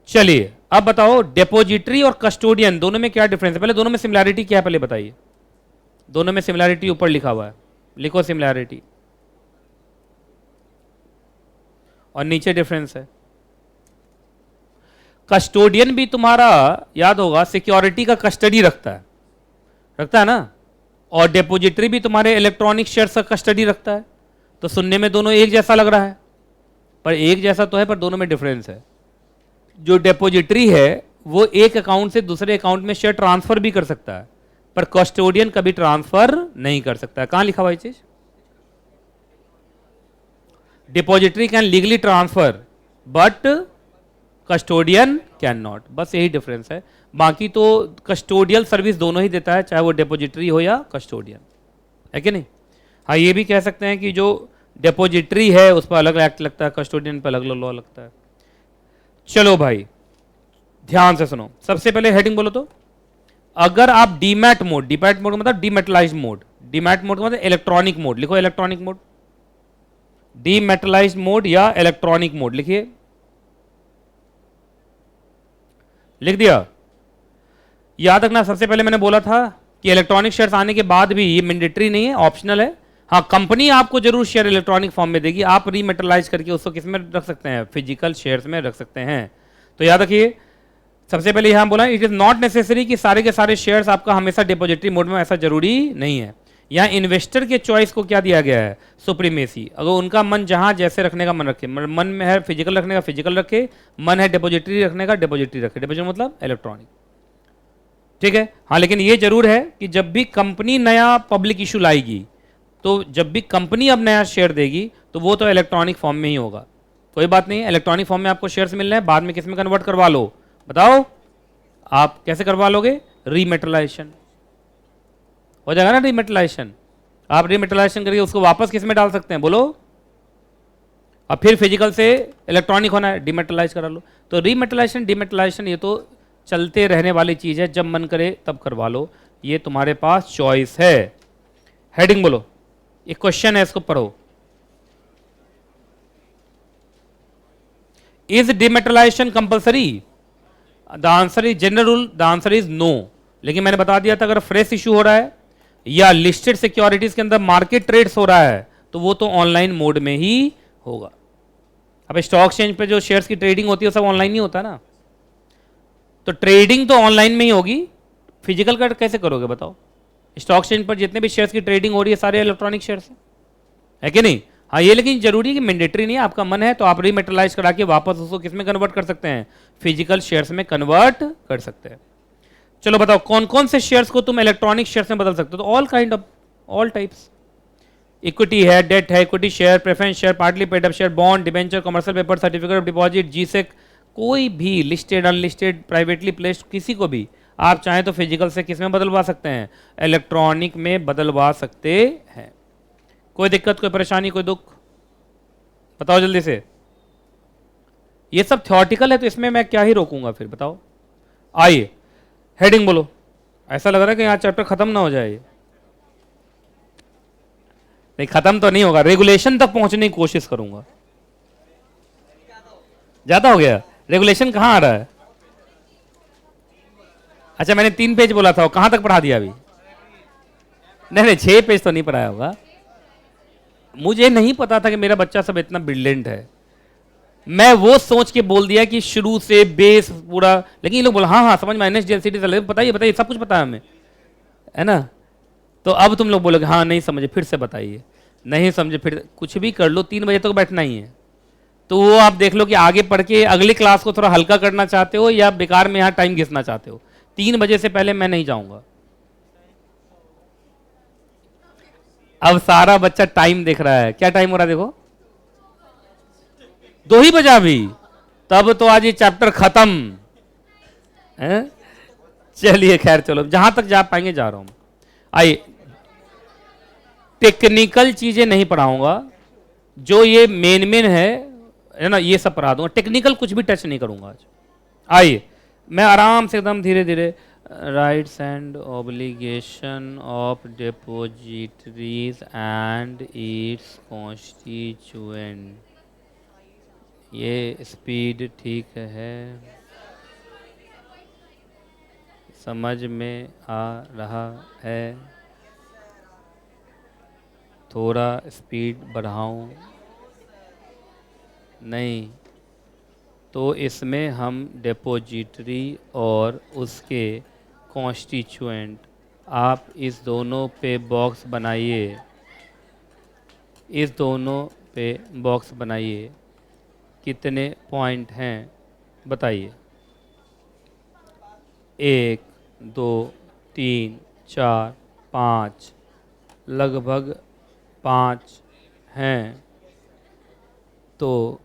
Speaker 1: चलिए अब बताओ डिपॉजिटरी और कस्टोडियन दोनों में क्या डिफरेंस है, पहले दोनों में सिमिलैरिटी क्या है पहले बताइए। दोनों में सिमिलैरिटी ऊपर लिखा हुआ है, लिखो सिमिलैरिटी, और नीचे डिफरेंस है। कस्टोडियन भी तुम्हारा याद होगा सिक्योरिटी का कस्टडी रखता है ना, और डिपॉजिटरी भी तुम्हारे इलेक्ट्रॉनिक शेयर्स का कस्टडी रखता है। तो सुनने में दोनों एक जैसा लग रहा है, पर एक जैसा तो है, पर दोनों में डिफरेंस है। जो डिपॉजिटरी है वो एक अकाउंट से दूसरे अकाउंट में शेयर ट्रांसफर भी कर सकता है, पर कस्टोडियन कभी ट्रांसफर नहीं कर सकता है। कहां लिखा हुआ ये चीज, depository can legally transfer but custodian can not, बस यही डिफरेंस है। बाकी तो कस्टोडियल सर्विस दोनों ही देता है, चाहे वो डिपॉजिटरी हो या कस्टोडियन, है कि नहीं। हाँ ये भी कह सकते हैं कि जो डिपॉजिटरी है उस पर अलग एक्ट लगता है, कस्टोडियन पर अलग लॉ लगता है। चलो भाई ध्यान से सुनो, सबसे पहले हेडिंग बोलो तो, अगर आप डीमैट मोड मतलब डीमेटलाइज्ड मोड, डीमैट मोड का मतलब इलेक्ट्रॉनिक मोड, लिखो इलेक्ट्रॉनिक मोड, डीमेटलाइज्ड मोड या इलेक्ट्रॉनिक मोड लिखिए, लिख दिया। याद रखना सबसे पहले मैंने बोला था कि इलेक्ट्रॉनिक शेयर्स आने के बाद भी ये मैंडेटरी नहीं है, ऑप्शनल है। हाँ कंपनी आपको जरूर शेयर इलेक्ट्रॉनिक फॉर्म में देगी, आप रीमेटलाइज करके उसको किस में रख सकते हैं, फिजिकल शेयर्स में रख सकते हैं। तो याद रखिए सबसे पहले यहां बोला इट इज नॉट नेसेसरी कि सारे के सारे शेयर्स आपका हमेशा डिपॉजिटरी मोड में, ऐसा जरूरी नहीं है। यहाँ इन्वेस्टर के चॉइस को क्या दिया गया है, सुप्रीमेसी। अगर उनका मन जहां जैसे रखने का मन रखे, मन में है फिजिकल रखने का फिजिकल रखे, मन है डिपॉजिटरी रखने का डिपॉजिटरी रखे, डिपॉजिटरी मतलब इलेक्ट्रॉनिक, ठीक है। हाँ लेकिन ये जरूर है कि जब भी कंपनी नया पब्लिक इशू लाएगी, तो जब भी कंपनी अब नया शेयर देगी तो वो तो इलेक्ट्रॉनिक फॉर्म में ही होगा, कोई बात नहीं। इलेक्ट्रॉनिक फॉर्म में आपको शेयर्स मिल रहे हैं, बाद में किस में कन्वर्ट करवा लो, बताओ आप कैसे करवा लोगे, रीमेटलाइजेशन हो जाएगा ना, रीमेटलाइजेशन। आप रीमेटलाइजेशन करके उसको वापस किस में डाल सकते हैं, बोलो, अब फिर फिजिकल से इलेक्ट्रॉनिक होना है, डीमेटलाइज करा लो। तो रीमेटलाइजेशन डीमेटलाइजेशन ये तो चलते रहने वाली चीज है, जब मन करे तब करवा लो, ये तुम्हारे पास चॉइस है। हेडिंग बोलो, एक क्वेश्चन है इसको पढ़ो, is dematerialisation compulsory, the answer is general rule, the answer is no. लेकिन मैंने बता दिया था अगर फ्रेश इशू हो रहा है या लिस्टेड सिक्योरिटीज के अंदर मार्केट ट्रेड्स हो रहा है तो वो तो ऑनलाइन मोड में ही होगा। अब स्टॉक एक्सचेंज पे जो शेयर्स की ट्रेडिंग होती है वो सब ऑनलाइन ही होता है ना, तो ट्रेडिंग तो ऑनलाइन में ही होगी, फिजिकल का कैसे करोगे बताओ। स्टॉक एक्सचेंज पर जितने भी शेयर्स की ट्रेडिंग हो रही है सारे इलेक्ट्रॉनिक शेयर्स है कि नहीं, हाँ ये लेकिन जरूरी है कि मैंडेटरी नहीं है, आपका मन है तो आप रीमेटलाइज करा के वापस उसको किस में कन्वर्ट कर सकते हैं, फिजिकल शेयर्स में कन्वर्ट कर सकते हैं। चलो बताओ कौन कौन से शेयर्स को तुम इलेक्ट्रॉनिक शेयर्स में बदल सकते हो, तो all kind of, all types, equity है, डेट है, equity share, preference share, partly paid up share, bond, debenture, commercial paper, certificate of deposit, G-sec, कोई भी लिस्टेड अनलिस्टेड प्राइवेटली प्लेस्ड किसी को भी आप चाहें तो फिजिकल से किस में बदलवा सकते हैं, इलेक्ट्रॉनिक में बदलवा सकते हैं। कोई दिक्कत, कोई परेशानी, कोई दुख, बताओ जल्दी से। ये सब थ्योरेटिकल है तो इसमें मैं क्या ही रोकूंगा फिर, बताओ। आइए हेडिंग बोलो, ऐसा लग रहा है कि यहाँ चैप्टर खत्म ना हो जाए। नहीं खत्म तो नहीं होगा, रेगुलेशन तक पहुंचने की कोशिश करूंगा। ज्यादा हो गया, रेगुलेशन कहां आ रहा है? अच्छा मैंने 3 पेज बोला था, कहां तक पढ़ा दिया अभी? नहीं नहीं 6 पेज तो नहीं पढ़ाया होगा। मुझे नहीं पता था कि मेरा बच्चा सब इतना ब्रिलियंट है, मैं वो सोच के बोल दिया कि शुरू से बेस पूरा, लेकिन ये लोग बोला हाँ हाँ समझ में, एनएसडीएलसीटी बताइए बताइए, सब कुछ पता है हमें, है ना। तो अब तुम लोग बोलोगे हाँ नहीं समझे, फिर से बताइए, नहीं समझे फिर कुछ भी कर लो, 3 बजे तक बैठना ही है। तो वो आप देख लो कि आगे पढ़ के अगली क्लास को थोड़ा हल्का करना चाहते हो या बेकार में यहाँ टाइम घिसना चाहते हो। 3 बजे से पहले मैं नहीं जाऊंगा। अब सारा बच्चा टाइम देख रहा है, क्या टाइम हो रहा है देखो, 2 ही बजा भी, तब तो आज ये चैप्टर खत्म है। चलिए खैर चलो, जहां तक जा पाएंगे जा रहा हूं। आइए टेक्निकल चीजें नहीं पढ़ाऊंगा, जो ये मेन है ना, ये सब पढ़ा दूंगा, टेक्निकल कुछ भी टच नहीं करूंगा आज। आइए मैं आराम से एकदम धीरे धीरे, rights and obligation of depositories and it's constituent, ये स्पीड ठीक है, समझ में आ रहा है, थोड़ा स्पीड बढ़ाऊं? नहीं तो इसमें हम डिपॉजिटरी और उसके कॉन्स्टिट्यूएंट, आप इस दोनों पे बॉक्स बनाइए, इस दोनों पे बॉक्स बनाइए, कितने पॉइंट हैं बताइए? 1 2 3 4 5, लगभग 5 हैं, तो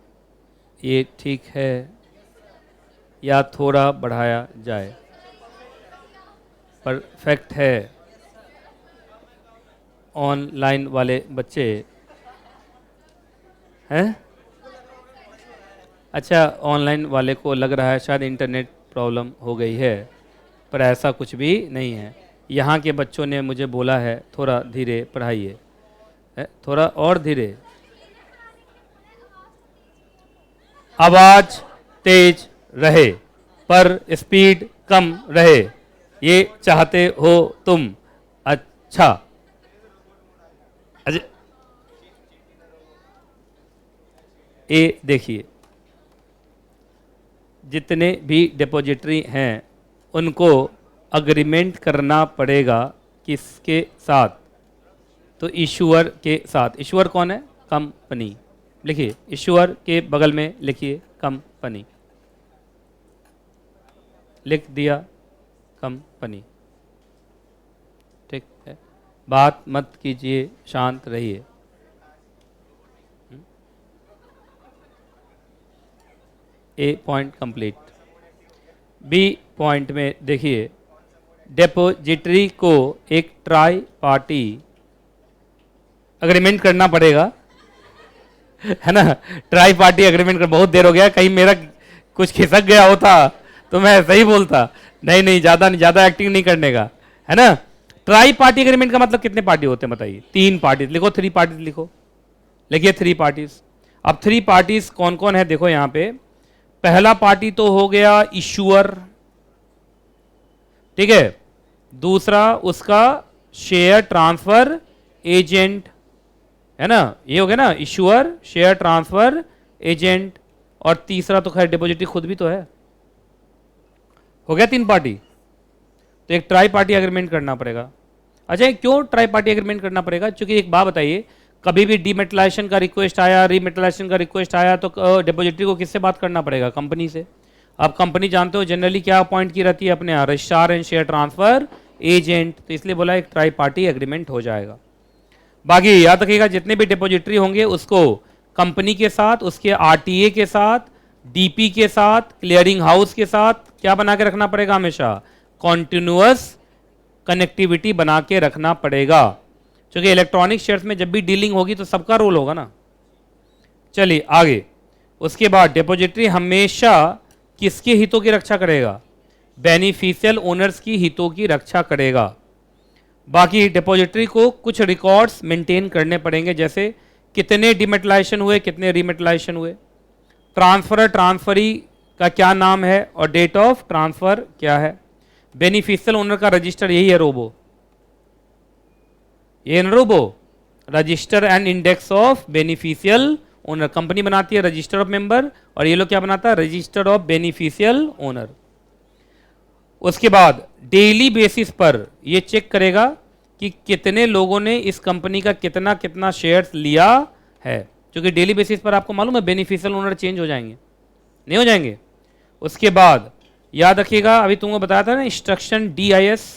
Speaker 1: ये ठीक है या थोड़ा बढ़ाया जाए? परफेक्ट है। ऑनलाइन वाले बच्चे हैं? अच्छा ऑनलाइन वाले को लग रहा है शायद इंटरनेट प्रॉब्लम हो गई है, पर ऐसा कुछ भी नहीं है। यहाँ के बच्चों ने मुझे बोला है थोड़ा धीरे पढ़ाइए, थोड़ा और धीरे, आवाज तेज रहे पर स्पीड कम रहे, ये चाहते हो तुम? अच्छा अच्छा, ये देखिए जितने भी डिपॉजिटरी हैं उनको अग्रीमेंट करना पड़ेगा, किसके साथ? तो इशूअर के साथ। इशूअर कौन है? कंपनी। लिखिए इशूअर के बगल में लिखिए कंपनी, लिख दिया कंपनी, ठीक है। बात मत कीजिए, शांत रहिए। ए पॉइंट कंप्लीट। बी पॉइंट में देखिए डिपॉजिटरी को एक ट्राई पार्टी अग्रीमेंट करना पड़ेगा, है ना। ट्राई पार्टी अग्रीमेंट कर, बहुत देर हो गया, कहीं मेरा कुछ खिसक गया होता तो मैं सही बोलता। नहीं नहीं ज्यादा एक्टिंग नहीं करने का, है ना। ट्राई पार्टी अग्रीमेंट का मतलब कितने पार्टी होते हैं बताइए? 3 पार्टीज लिखो, 3 पार्टीज लिखो, लिखिए 3 पार्टीज। अब 3 पार्टीज कौन कौन है देखो यहां पे। पहला पार्टी तो हो गया इशूअर, ठीक है। दूसरा उसका शेयर ट्रांसफर एजेंट, है ना, ये हो गया ना, इशूअर, शेयर ट्रांसफर एजेंट, और तीसरा तो खैर डिपॉजिटरी खुद भी तो है। हो गया 3 पार्टी। तो एक ट्राई पार्टी एग्रीमेंट करना पड़ेगा। अच्छा क्यों ट्राई पार्टी एग्रीमेंट करना पड़ेगा? क्योंकि एक बात बताइए, कभी भी डीमेटलाइजेशन का रिक्वेस्ट आया, रीमेटलाइजेशन का रिक्वेस्ट आया तो डिपॉजिटरी को किससे बात करना पड़ेगा? कंपनी से। अब कंपनी जानते हो जनरली क्या अपॉइंट की रहती है अपने यहाँ? Registrar and share transfer agent. तो इसलिए बोला एक ट्राई पार्टी एग्रीमेंट हो जाएगा। बाकी याद रखिएगा जितने भी डिपॉजिटरी होंगे उसको कंपनी के साथ, उसके आरटीए के साथ, डीपी के साथ, क्लियरिंग हाउस के साथ क्या बना के रखना पड़ेगा? हमेशा कॉन्टिन्यूअस कनेक्टिविटी बना के रखना पड़ेगा, क्योंकि इलेक्ट्रॉनिक शेयर्स में जब भी डीलिंग होगी तो सबका रोल होगा ना। चलिए आगे। उसके बाद डिपॉजिटरी हमेशा किसके हितों की रक्षा करेगा? बेनिफिशियल ओनर्स की हितों की रक्षा करेगा। बाकी डिपॉजिटरी को कुछ रिकॉर्ड्स मेंटेन करने पड़ेंगे, जैसे कितने डिमेटलाइजेशन हुए, कितने रीमेटलाइजेशन हुए, ट्रांसफरर ट्रांसफरी का क्या नाम है और डेट ऑफ ट्रांसफर क्या है, बेनिफिशियल ओनर का रजिस्टर, यही है रोबो, ये ना ROBO, register and index of beneficial owner. Company बनाती है रजिस्टर ऑफ मेंबर और ये लोग क्या बनाता है? Register of beneficial owner. उसके बाद डेली बेसिस पर ये चेक करेगा कि कितने लोगों ने इस कंपनी का कितना कितना शेयर्स लिया है, क्योंकि डेली बेसिस पर आपको मालूम है बेनिफिशियल ओनर चेंज हो जाएंगे, नहीं हो जाएंगे। उसके बाद याद रखिएगा, अभी तुमको बताया था ना instruction DIS,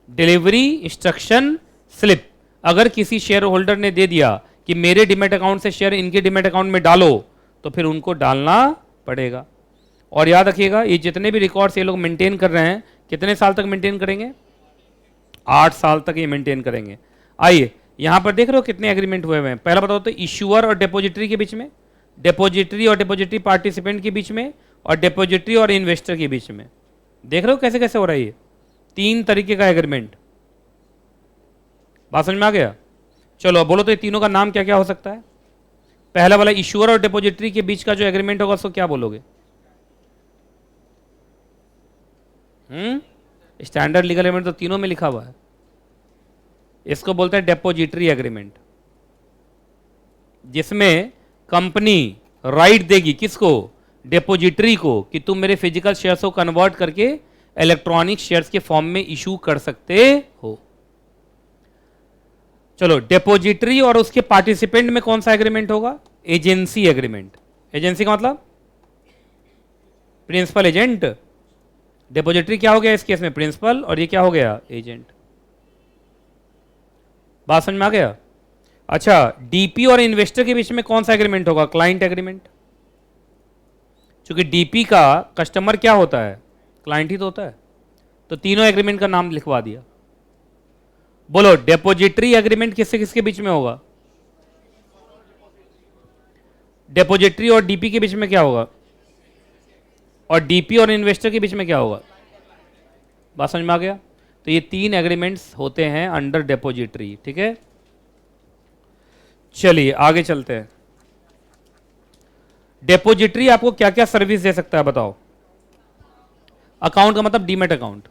Speaker 1: delivery instruction slip. अगर किसी शेयर होल्डर ने दे दिया कि मेरे डिमेट अकाउंट से शेयर इनके डिमेट अकाउंट में डालो, तो फिर उनको डालना पड़ेगा। और याद रखिएगा ये जितने भी रिकॉर्ड्स ये लोग मेंटेन कर रहे हैं, कितने साल तक मेंटेन करेंगे? 8 साल तक ये मेंटेन करेंगे। आइए यहां पर देख रहे हो कितने एग्रीमेंट हुए हुए हैं। पहला बताओ तो इश्यूअर और डिपॉजिटरी के बीच में, डिपॉजिटरी और डिपॉजिटरी पार्टिसिपेंट के बीच में, और डिपॉजिटरी और इन्वेस्टर के बीच में। देख रहे हो कैसे कैसे हो रहा है ये? 3 तरीके का एग्रीमेंट। बात समझ में आ गया? चलो बोलो तो ये तीनों का नाम क्या क्या हो सकता है? पहला वाला इश्यूअर और डिपॉजिटरी के बीच का जो एग्रीमेंट होगा उसको क्या बोलोगे? स्टैंडर्ड लीगल एग्रीमेंट तो तीनों में लिखा हुआ है, इसको बोलते हैं डिपॉजिटरी एग्रीमेंट, जिसमें कंपनी राइट देगी किसको? डिपॉजिटरी को, कि तुम मेरे फिजिकल शेयर्स को कन्वर्ट करके इलेक्ट्रॉनिक शेयर्स के फॉर्म में इशू कर सकते हो। चलो डिपॉजिटरी और उसके पार्टिसिपेंट में कौन सा एग्रीमेंट होगा? Agency agreement. एजेंसी का मतलब प्रिंसिपल एजेंट। डिपॉजिटरी क्या हो गया इस केस में? प्रिंसिपल, और ये क्या हो गया? एजेंट। बात समझ में आ गया? अच्छा, डीपी और इन्वेस्टर के बीच में कौन सा एग्रीमेंट होगा? Client agreement. क्योंकि डीपी का कस्टमर क्या होता है? क्लाइंट ही तो होता है। तो तीनों एग्रीमेंट का नाम लिखवा दिया। बोलो डिपॉजिटरी एग्रीमेंट किससे किसके बीच में होगा? डिपॉजिटरी और डीपी के बीच में क्या होगा? और डीपी और इन्वेस्टर के बीच में क्या होगा? बात समझ में आ गया? तो ये 3 एग्रीमेंट्स होते हैं अंडर डिपॉजिटरी। ठीक है, चलिए आगे चलते हैं। डिपॉजिटरी आपको क्या क्या सर्विस दे सकता है बताओ? अकाउंट का मतलब डीमेट अकाउंट।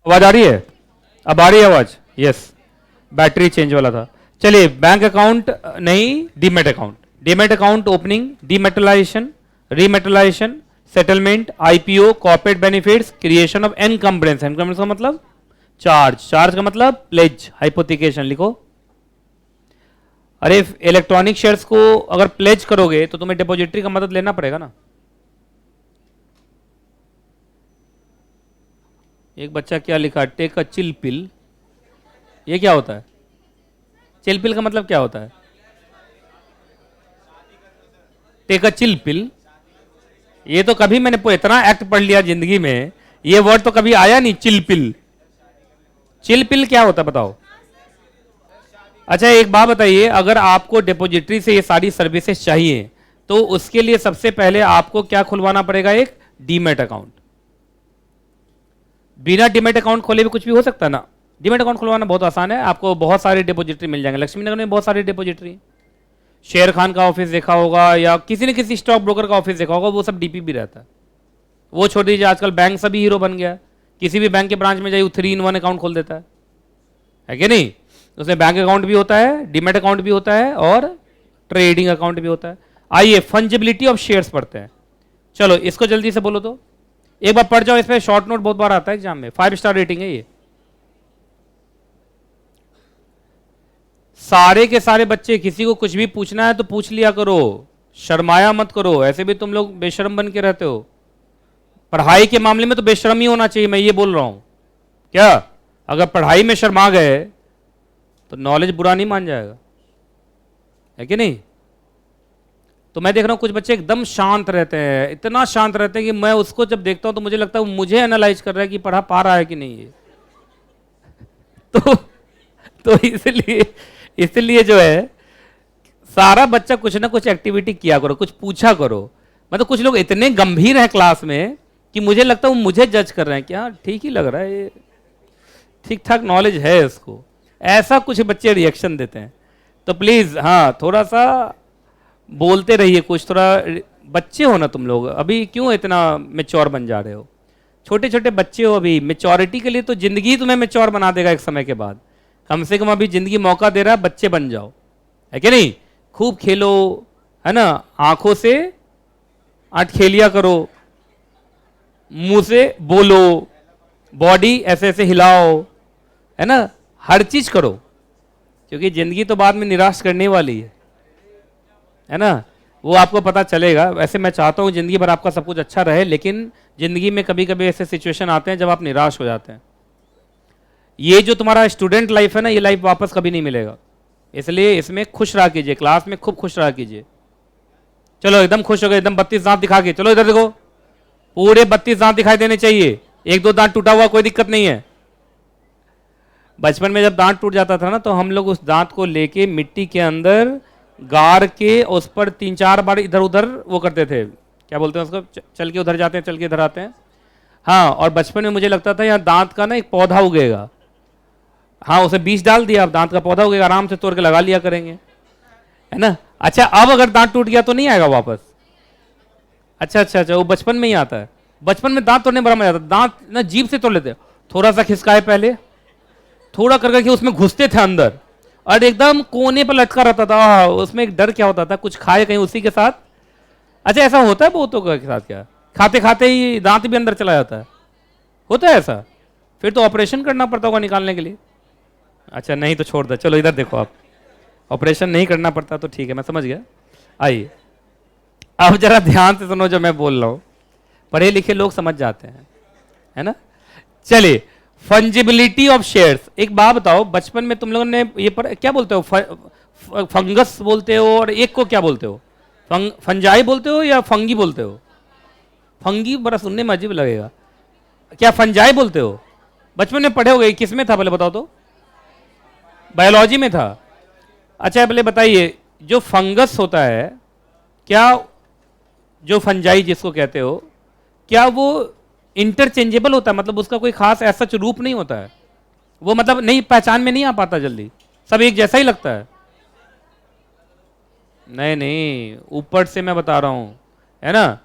Speaker 1: आवाज आ रही है? अब आ रही है आवाज? यस, बैटरी चेंज वाला था। चलिए, बैंक अकाउंट नहीं, demat account. Demat account opening, dematerialisation, rematerialisation, settlement, IPO, corporate benefits, creation of encumbrance. Encumbrance का मतलब? चार्ज। चार्ज का मतलब? Pledge, hypothecation. लिखो अरे इलेक्ट्रॉनिक शेयर्स को अगर प्लेज करोगे तो तुम्हें डिपॉजिटरी का मदद लेना पड़ेगा ना। एक बच्चा क्या लिखा, टेक अ चिल पिल, ये क्या होता है? चिल पिल का मतलब क्या होता है? टेक अ चिल पिल, ये तो कभी मैंने इतना एक्ट पढ़ लिया जिंदगी में, ये वर्ड तो कभी आया नहीं, चिल पिल। चिल पिल क्या होता है बताओ? अच्छा एक बात बताइए, अगर आपको डिपॉजिटरी से ये सारी सर्विसेज चाहिए तो उसके लिए सबसे पहले आपको क्या खुलवाना पड़ेगा? एक डीमैट अकाउंट। बिना डीमैट अकाउंट खोले भी कुछ भी हो सकता है ना। डीमैट अकाउंट खुलवाना बहुत आसान है, आपको बहुत सारे डिपॉजिटरी मिल जाएंगे। लक्ष्मीनगर में बहुत सारे डिपॉजिटरी, शेर खान का ऑफिस देखा होगा या किसी न किसी स्टॉक ब्रोकर का ऑफिस देखा होगा, वो सब डीपी भी रहता है। वो छोड़ दीजिए, आजकल बैंक सभी हीरो बन गया। किसी भी बैंक के ब्रांच में जाइए 3-in-1 अकाउंट खोल देता है कि नहीं? उसमें बैंक अकाउंट भी होता है, डीमैट अकाउंट भी होता है और ट्रेडिंग अकाउंट भी होता है। आइए फंजिबिलिटी ऑफ शेयर्स पढ़ते हैं। चलो इसको जल्दी से बोलो तो, एक बार पढ़ जाओ, इसमें शॉर्ट नोट बहुत बार आता है एग्जाम में, 5 स्टार रेटिंग है ये। सारे के सारे बच्चे, किसी को कुछ भी पूछना है तो पूछ लिया करो, शर्माया मत करो। ऐसे भी तुम लोग बेशरम बन के रहते हो, पढ़ाई के मामले में तो बेशरम ही होना चाहिए, मैं ये बोल रहा हूं। क्या अगर पढ़ाई में शर्मा गए तो नॉलेज बुरा नहीं मान जाएगा, है कि नहीं? तो मैं देख रहा हूं कुछ बच्चे एकदम शांत रहते हैं, इतना शांत रहते हैं कि मैं उसको जब देखता हूं तो मुझे लगता है मुझे एनालाइज कर रहा है कि पढ़ा पा रहा है कि नहीं है। तो इसलिए जो है, सारा बच्चा कुछ ना कुछ एक्टिविटी किया करो, कुछ पूछा करो। मतलब कुछ लोग इतने गंभीर हैं क्लास में कि मुझे लगता है वो मुझे जज कर रहे हैं कि हाँ ठीक ही लग रहा है, ये ठीक ठाक नॉलेज है इसको, ऐसा कुछ बच्चे रिएक्शन देते हैं। तो प्लीज हाँ थोड़ा सा बोलते रहिए कुछ, थोड़ा बच्चे हो ना तुम लोग, अभी क्यों इतना मेच्योर बन जा रहे हो? छोटे छोटे बच्चे हो अभी, मेच्योरिटी के लिए तो जिंदगी तुम्हें मेच्योर बना देगा एक समय के बाद। कम से कम अभी जिंदगी मौका दे रहा है, बच्चे बन जाओ, है कि नहीं? खूब खेलो, है ना, आंखों से अटखेलिया करो, मुंह से बोलो, बॉडी ऐसे ऐसे हिलाओ, है ना, हर चीज करो, क्योंकि जिंदगी तो बाद में निराश करने वाली है ना, वो आपको पता चलेगा। वैसे मैं चाहता हूँ जिंदगी भर आपका सब कुछ अच्छा रहे, लेकिन जिंदगी में कभी कभी ऐसे सिचुएशन आते हैं जब आप निराश हो जाते हैं। ये जो तुम्हारा स्टूडेंट लाइफ है ना, ये लाइफ वापस कभी नहीं मिलेगा, इसलिए इसमें खुश रहा कीजिए, क्लास में खूब खुश रहा कीजिए। चलो एकदम खुश हो गए, एकदम 32 दांत दिखा के, चलो इधर देखो, पूरे 32 दांत दिखाई देने चाहिए। 1-2 दांत टूटा हुआ कोई दिक्कत नहीं है। बचपन में जब दांत टूट जाता था ना, तो हम लोग उस दांत को लेके मिट्टी के अंदर गाड़ के उस पर 3-4 बार इधर उधर वो करते थे, क्या बोलते हैं उसको, चल के उधर जाते हैं, चल के इधर आते हैं। हाँ, और बचपन में मुझे लगता था यहाँ दांत का ना एक पौधा उगेगा, हाँ उसे बीज डाल दिया, अब दांत का पौधा उगेगा, आराम से तोड़ के लगा लिया करेंगे, है ना। अच्छा अब अगर दांत टूट गया तो नहीं आएगा वापस? अच्छा अच्छा अच्छा, वो बचपन में ही आता है। बचपन में दांत तोड़ने बड़ा मजा आता, दांत ना जीभ से तोड़ लेते, थोड़ा सा खिसकाए पहले, थोड़ा कर करके उसमें घुसते थे अंदर, और एकदम कोने पर लटका रहता था। उसमें एक डर क्या होता था, कुछ खाए कहीं उसी के साथ। अच्छा ऐसा होता है बहुतों के साथ, क्या खाते खाते ही दांत भी अंदर चला जाता है? होता है ऐसा? फिर तो ऑपरेशन करना पड़ता होगा निकालने के लिए। अच्छा नहीं तो छोड़ दो, चलो इधर देखो, आप ऑपरेशन नहीं करना पड़ता तो ठीक है, मैं समझ गया। आइए अब जरा ध्यान से सुनो जो मैं बोल रहा हूं, पढ़े लिखे लोग समझ जाते हैं, है ना। चलिए, फंजिबिलिटी ऑफ शेयर्स। एक बात बताओ, बचपन में तुम लोगों ने ये क्या बोलते हो, फंगस बोलते हो, और एक को क्या बोलते हो, फंजाई बोलते हो या फंगी बोलते हो? फंगी बड़ा सुनने में अजीब लगेगा, क्या फंजाई बोलते हो? बचपन में पढ़े हो गए, किस में था पहले बताओ तो? बायोलॉजी में था। अच्छा पहले बताइए, जो फंगस होता है, क्या जो फंजाई जिसको कहते हो, क्या वो इंटरचेंजेबल होता है? मतलब उसका कोई खास ऐसा रूप नहीं होता है, वो मतलब नहीं, पहचान में नहीं आ पाता जल्दी, सब एक जैसा ही लगता है? नहीं नहीं, ऊपर से मैं बता रहा हूं, है ना।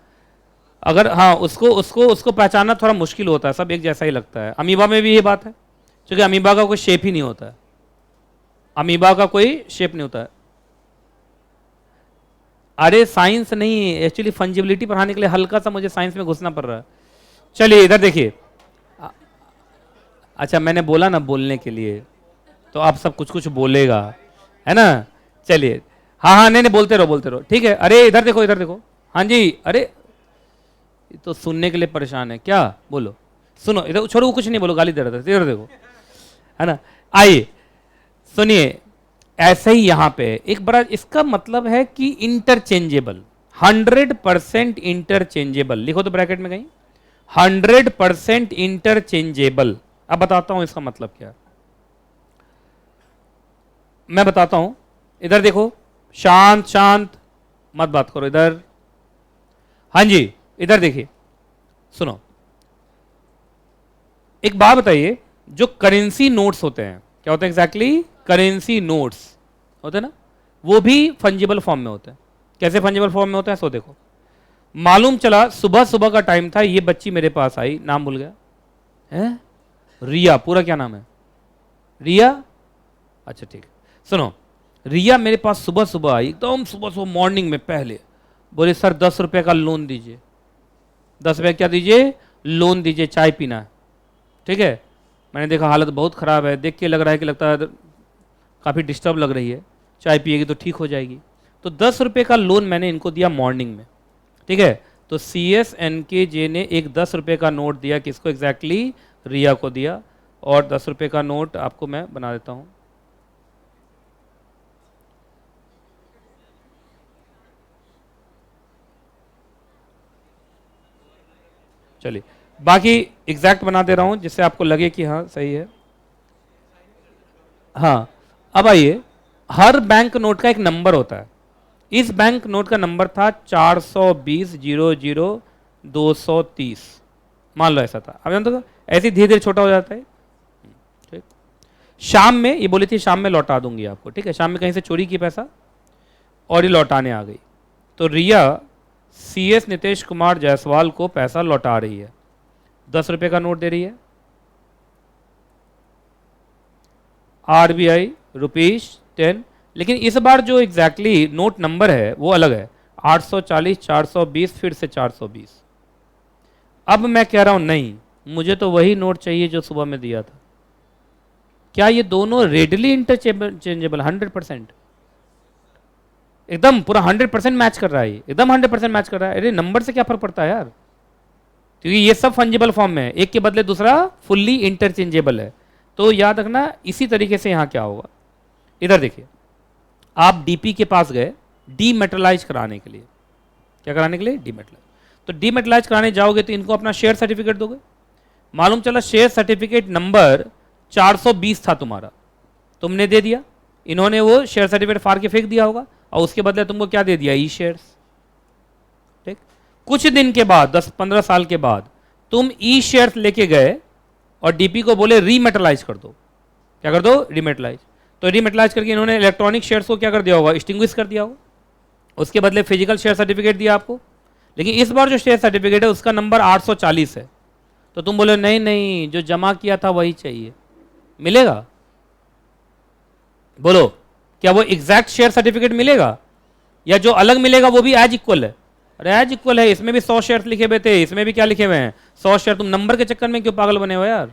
Speaker 1: अगर हाँ, उसको उसको उसको पहचानना थोड़ा मुश्किल होता है, सब एक जैसा ही लगता है। अमीबा में भी ये बात है, क्योंकि अमीबा का कोई शेप ही नहीं होता है, अमीबा का कोई शेप नहीं होता है। अरे साइंस नहीं, एक्चुअली फंजिबिलिटी पढ़ाने के लिए हल्का सा मुझे साइंस में घुसना पड़ रहा है। चलिए इधर देखिए, अच्छा मैंने बोला ना बोलने के लिए, तो आप सब कुछ कुछ बोलेगा, है ना। चलिए, हाँ हाँ, नहीं नहीं, बोलते रहो बोलते रहो, ठीक है। अरे इधर देखो, इधर देखो, हाँ जी, अरे ये तो सुनने के लिए परेशान है क्या, बोलो, सुनो, इधर छोड़ो, कुछ नहीं बोलो, गाली दे रहा था, इधर देखो, है ना। आइए सुनिए, ऐसे ही यहां पे एक बड़ा, इसका मतलब है कि इंटरचेंजेबल, 100% इंटरचेंजेबल, लिखो तो ब्रैकेट में कहीं, 100% इंटरचेंजेबल। अब बताता हूं इसका मतलब क्या, मैं बताता हूं, इधर देखो, शांत शांत, मत बात करो इधर, हाँ जी, इधर देखिए, सुनो, एक बात बताइए, जो करेंसी नोट्स होते हैं, क्या होते हैं एग्जैक्टली, करेंसी नोट्स होते हैं ना, वो भी फंजिबल फॉर्म में होते हैं। कैसे फंजिबल फॉर्म में होते हैं, सो देखो, मालूम चला सुबह सुबह का टाइम था, ये बच्ची मेरे पास आई, नाम भूल गया है, रिया, पूरा क्या नाम है, रिया, अच्छा ठीक है, सुनो, रिया मेरे पास सुबह सुबह आई, एकदम सुबह सुबह मॉर्निंग में पहले, बोले सर 10 रुपए का लोन दीजिए, 10 रुपये क्या दीजिए, लोन दीजिए, चाय पीना है, ठीक है। मैंने देखा हालत बहुत ख़राब है, देख के लग रहा है कि लगता है काफ़ी डिस्टर्ब लग रही है, चाय पिएगी तो ठीक हो जाएगी, तो 10 रुपये का लोन मैंने इनको दिया मॉर्निंग में, ठीक है। तो CSNKJ ने एक 10 रुपये का नोट दिया, किसको एग्जैक्टली, रिया को दिया, और 10 रुपये का नोट आपको मैं बना देता हूँ, चलिए बाकी एग्जैक्ट बना दे रहा हूं जिससे आपको लगे कि हाँ सही है। हाँ, अब आइए, हर बैंक नोट का एक नंबर होता है, इस बैंक नोट का नंबर था 420,00,230, मान लो ऐसा था, अब जानते हो ऐसे धीरे धीरे छोटा हो जाता है, ठीक। शाम में ये बोली थी शाम में लौटा दूंगी आपको, ठीक है, शाम में कहीं से चोरी की पैसा और ये लौटाने आ गई, तो रिया CS नितेश कुमार जायसवाल को पैसा लौटा रही है, 10 रुपये का नोट दे रही है, RBI ₹10, लेकिन इस बार जो एग्जैक्टली नोट नंबर है वो अलग है, 840, 420, फिर से 420। अब मैं कह रहा हूं नहीं, मुझे तो वही नोट चाहिए जो सुबह में दिया था। क्या ये दोनों रेडली इंटरचेंजेबल, 100%, एकदम पूरा 100% मैच कर रहा है, एकदम 100% मैच कर रहा है। अरे नंबर से क्या फर्क पड़ता है यार, क्योंकि ये सब फंजिबल फॉर्म में है, एक के बदले दूसरा फुल्ली इंटरचेंजेबल है। तो याद रखना, इसी तरीके से यहां क्या होगा, इधर देखिए, आप DP के पास गए डीमेटलाइज कराने के लिए, क्या कराने के लिए, डीमेटलाइज, तो डीमेटलाइज कराने जाओगे तो इनको अपना शेयर सर्टिफिकेट दोगे, मालूम चला शेयर सर्टिफिकेट नंबर 420 था तुम्हारा, तुमने दे दिया, इन्होंने वो शेयर सर्टिफिकेट फाड़ के फेंक दिया होगा, और उसके बदले तुमको क्या दे दिया, ई शेयर्स, ठीक। कुछ दिन के बाद, 10-15 साल के बाद, तुम ई शेयर्स लेके गए और DP को बोले रीमेटलाइज कर दो, क्या कर दो, रीमेटलाइज, तो रीमेटलाइज करके इन्होंने इलेक्ट्रॉनिक शेयर्स को क्या कर दिया होगा, एक्सटिंग्विश कर दिया होगा, उसके बदले फिजिकल शेयर सर्टिफिकेट दिया आपको। लेकिन इस बार जो शेयर सर्टिफिकेट है उसका नंबर 840 है, तो तुम बोले नहीं नहीं, जो जमा किया था वही चाहिए, मिलेगा, बोलो क्या वो एग्जैक्ट शेयर सर्टिफिकेट मिलेगा, या जो अलग मिलेगा वो भी एज इक्वल है। अरे एज इक्वल है, इसमें भी 100 शेयर लिखे हुए थे, इसमें भी क्या लिखे हुए हैं, 100 शेयर। तुम नंबर के चक्कर में क्यों पागल बने हो यार,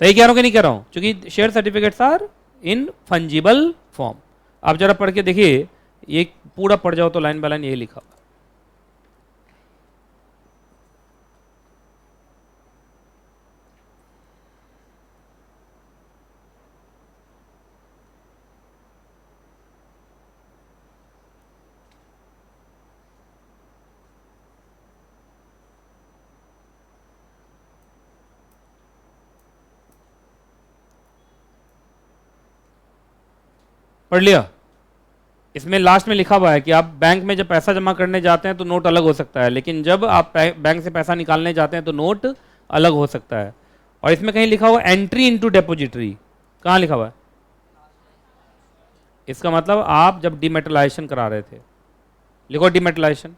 Speaker 1: सही कह रहा हूं कि नहीं कह रहा हूं, क्योंकि share certificates are in fungible form. आप जरा पढ़ के देखिए, ये पूरा पढ़ जाओ तो लाइन बाय लाइन यही लिखा हुआ। पढ़ लिया, इसमें लास्ट में लिखा हुआ है कि आप बैंक में जब पैसा जमा करने जाते हैं तो नोट अलग हो सकता है, लेकिन जब आप बैंक से पैसा निकालने जाते हैं तो नोट अलग हो सकता है। और इसमें कहीं लिखा हुआ एंट्री इनटू डिपॉजिटरी, कहाँ लिखा हुआ है, इसका मतलब आप जब डिमेटलाइजेशन करा रहे थे, लिखो डिमेटलाइजेशन।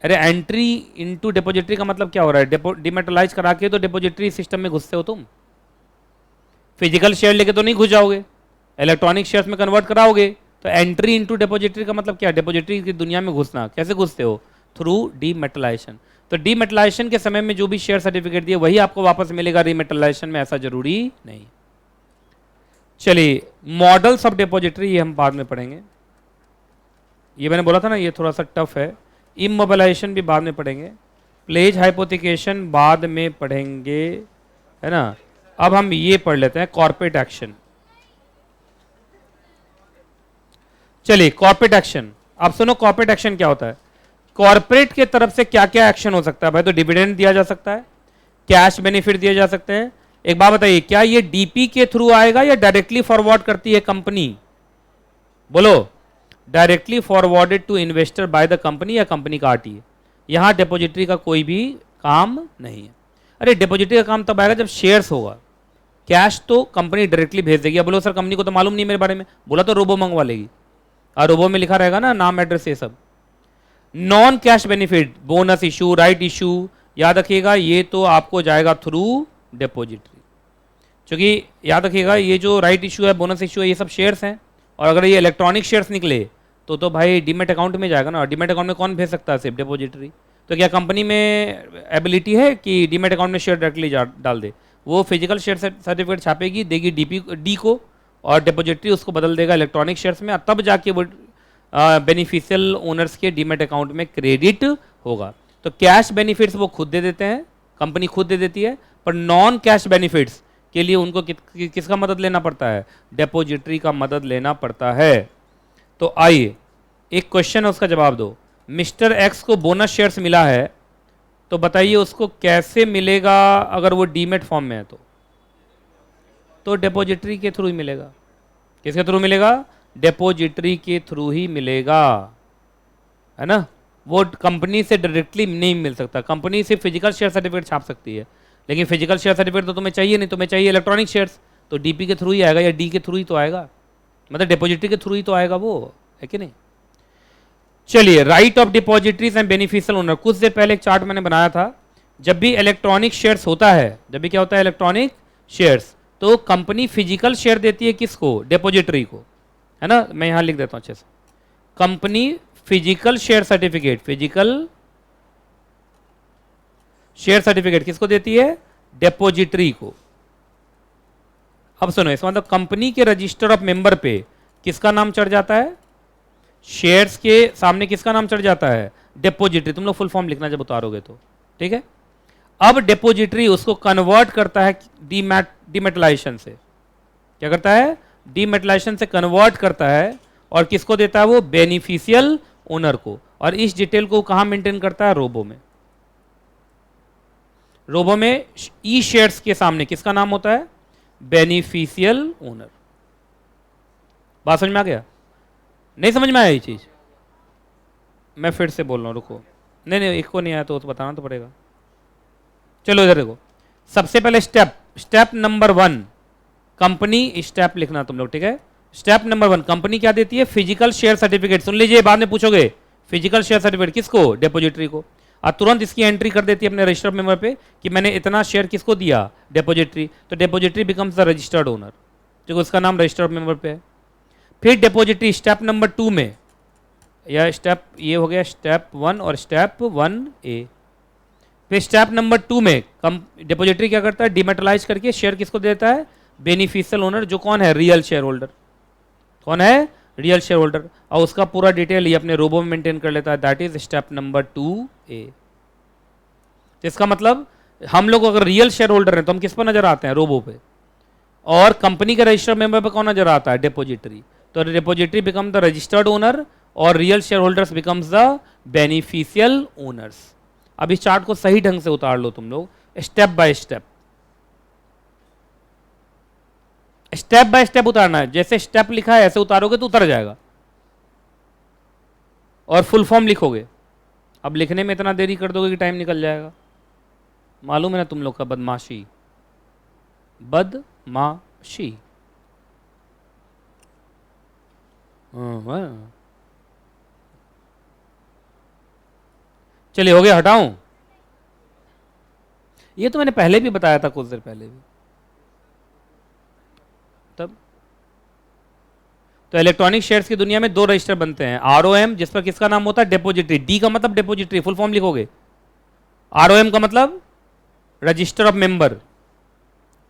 Speaker 1: अरे एंट्री इनटू डिपॉजिटरी का मतलब क्या हो रहा है, डिमेटलाइज करा के तो डिपॉजिटरी सिस्टम में घुसते हो तुम, फिजिकल शेयर लेके तो नहीं घुस जाओगे, इलेक्ट्रॉनिक शेयर्स में कन्वर्ट कराओगे। तो एंट्री इनटू डिपॉजिटरी का मतलब क्या, डिपॉजिटरी की दुनिया में घुसना। कैसे घुसते हो, थ्रू डीमेटलाइजेशन। तो डीमेटलाइजेशन के समय में जो भी शेयर सर्टिफिकेट दिए वही आपको वापस मिलेगा, रीमेटलाइजेशन में ऐसा जरूरी नहीं। चलिए मॉडल्स ऑफ डिपॉजिटरी ये हम बाद में पढ़ेंगे, ये मैंने बोला था ना ये थोड़ा सा टफ है। इमोबिलाइजेशन भी बाद में पढ़ेंगे, प्लेज हाइपोथिकेशन बाद में पढ़ेंगे, है ना। अब हम ये पढ़ लेते हैं कॉर्पोरेट एक्शन। चलिए कॉर्पोरेट एक्शन, आप सुनो कॉर्पोरेट एक्शन क्या होता है। कॉर्पोरेट के तरफ से क्या क्या एक्शन हो सकता है भाई, तो डिविडेंड दिया जा सकता है, कैश बेनिफिट दिए जा सकते हैं। एक बात बताइए, क्या ये डीपी के थ्रू आएगा या डायरेक्टली फॉरवर्ड करती है कंपनी, बोलो। Directly forwarded to investor by the company या कंपनी का आरटीए। यहां डिपॉजिटरी का कोई भी काम नहीं है। अरे डिपॉजिटरी का काम तब आएगा जब शेयर्स होगा, कैश तो कंपनी डायरेक्टली भेज देगी। बोलो सर कंपनी को तो मालूम नहीं मेरे बारे में, बोला तो रोबो मंगवा लेगी, और रोबो में लिखा रहेगा ना नाम एड्रेस ये सब। Non cash benefit, bonus issue, right issue, याद रखिएगा ये तो आपको जाएगा थ्रू डिपॉजिटरी। क्योंकि याद रखिएगा ये जो राइट इशू है, बोनस इशू है, ये सब शेयर्स हैं, और अगर ये इलेक्ट्रॉनिक शेयर्स निकले तो भाई डीमेट अकाउंट में जाएगा ना, और डीमेट अकाउंट में कौन भेज सकता है, सिर्फ डिपॉजिटरी। तो क्या कंपनी में एबिलिटी है कि डीमेट अकाउंट में शेयर डायरेक्टली डाल दे, वो फिजिकल शेयर सर्टिफिकेट छापेगी, देगी डी को, और डिपॉजिटरी उसको बदल देगा इलेक्ट्रॉनिक शेयर्स में, तब जाके वो बेनिफिशियल ओनर्स के डीमेट अकाउंट में क्रेडिट होगा। तो कैश बेनिफिट्स वो खुद दे देते हैं, कंपनी खुद दे देती है, पर नॉन कैश बेनिफिट्स के लिए उनको किसका मदद लेना पड़ता है, डिपॉजिटरी का मदद लेना पड़ता है। तो आइए एक क्वेश्चन है उसका जवाब दो। मिस्टर एक्स को बोनस शेयर्स मिला है, तो बताइए उसको कैसे मिलेगा अगर वो डीमेट फॉर्म में है तो डिपॉजिटरी के थ्रू ही मिलेगा। किसके थ्रू मिलेगा, डिपॉजिटरी के थ्रू ही मिलेगा, है ना। वो कंपनी से डायरेक्टली नहीं मिल सकता, कंपनी से फिजिकल शेयर सर्टिफिकेट छाप सकती है, लेकिन फिजिकल शेयर सर्टिफिकेट तो तुम्हें चाहिए नहीं, तुम्हें चाहिए इलेक्ट्रॉनिक शेयर्स, तो डीपी के थ्रू ही आएगा या डी के थ्रू ही तो आएगा, मतलब डिपॉजिटरी के थ्रू ही तो आएगा वो, है कि नहीं। चलिए right of depositories and beneficial owner, कुछ देर पहले एक चार्ट मैंने बनाया था। जब भी इलेक्ट्रॉनिक शेयर्स होता है, जब भी क्या होता है इलेक्ट्रॉनिक शेयर्स, तो कंपनी फिजिकल शेयर देती है किसको, डिपॉजिटरी को, है ना। मैं यहां लिख देता हूं अच्छे से, company physical share certificate, physical share certificate किसको देती है, डिपॉजिटरी को। अब सुनो, इसका मतलब कंपनी के रजिस्टर ऑफ मेंबर पे किसका नाम चढ़ जाता है, शेयर्स के सामने किसका नाम चढ़ जाता है, डिपॉजिटरी। तुम लोग फुल फॉर्म लिखना जब उतारोगे तो, ठीक है। अब डिपॉजिटरी उसको कन्वर्ट करता है डीमेटलाइजेशन से, क्या करता है, डीमेटलाइजेशन से कन्वर्ट करता है, और किसको देता है वो, बेनिफिशियल ओनर को। और इस डिटेल को कहां मेंटेन करता है, रोबो में। रोबो में ई शेयर्स के सामने किसका नाम होता है, बेनिफिशियल ओनर। बात समझ में आ गया, नहीं समझ में आया ये चीज, मैं फिर से बोल रहा हूं, रुको। नहीं एक को नहीं आया तो बताना तो पड़ेगा। चलो इधर देखो, सबसे पहले स्टेप नंबर 1 कंपनी, स्टेप लिखना तुम लोग, ठीक है। स्टेप नंबर 1 कंपनी क्या देती है, फिजिकल शेयर सर्टिफिकेट। सुन लीजिए, बाद में पूछोगे फिजिकल शेयर सर्टिफिकेट किसको, डिपॉजिटरी को। और तुरंत इसकी एंट्री कर देती है अपने रजिस्टर मेंबर पे कि मैंने इतना शेयर किसको दिया, डिपॉजिटरी। तो depository becomes the registered owner, क्योंकि उसका नाम रजिस्टर्ड मेंबर पे है। फिर डिपॉजिटरी स्टेप नंबर 2 में, या स्टेप ये हो गया स्टेप 1 और स्टेप 1A। फिर स्टेप नंबर 2 में डिपॉजिटरी क्या करता है, डिमेटलाइज करके शेयर किसको देता है, बेनिफिशियल ओनर, जो कौन है, रियल शेयर होल्डर। कौन है, रियल शेयर होल्डर। और उसका पूरा डिटेल ये अपने रोबो में मेंटेन कर लेता है, that is step number 2A। इसका मतलब हम लोग अगर रियल शेयर होल्डर हैं तो हम किस पर नजर आते हैं, रोबो पे, और कंपनी के रजिस्टर्ड मेंबर पे कौन नजर आता है, डिपॉजिटरी। तो depository become the registered owner और real share holders becomes the beneficial owners. अब इस चार्ट को सही ढंग से उतार लो तुम लोग, step by step, step by step उतारना है। जैसे स्टेप लिखा है ऐसे उतारोगे तो उतर जाएगा, और फुल फॉर्म लिखोगे। अब लिखने में इतना देरी कर दोगे कि टाइम निकल जाएगा, मालूम है ना तुम लोग का, बदमाशी बदमाशी। चलिए हो गया, हटाऊं। ये तो मैंने पहले भी बताया था, कुछ देर पहले भी। तब तो इलेक्ट्रॉनिक शेयर्स की दुनिया में 2 रजिस्टर बनते हैं, ROM जिस पर किसका नाम होता है, डिपॉजिटरी। डी का मतलब डिपॉजिटरी, फुल फॉर्म लिखोगे। ROM का मतलब रजिस्टर ऑफ मेंबर,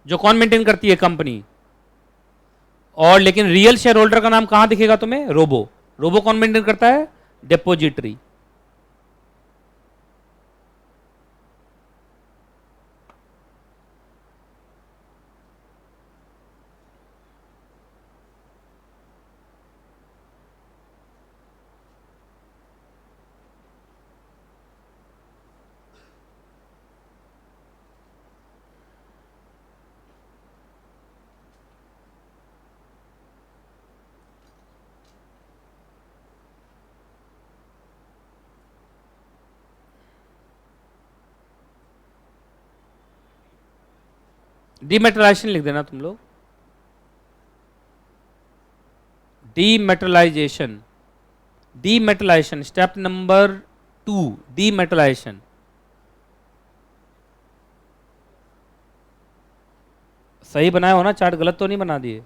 Speaker 1: जो कौन मेंटेन करती है, कंपनी। और लेकिन रियल शेयर होल्डर का नाम कहां दिखेगा तुम्हें? रोबो। रोबो कौन मेंटेन करता है? डिपॉजिटरी। डीमेटलाइजेशन लिख देना तुम लोग। डीमेटलाइजेशन, डीमेटलाइजेशन स्टेप नंबर 2, डीमेटलाइजेशन। सही बनाया हो ना चार्ट? गलत तो नहीं बना दिए?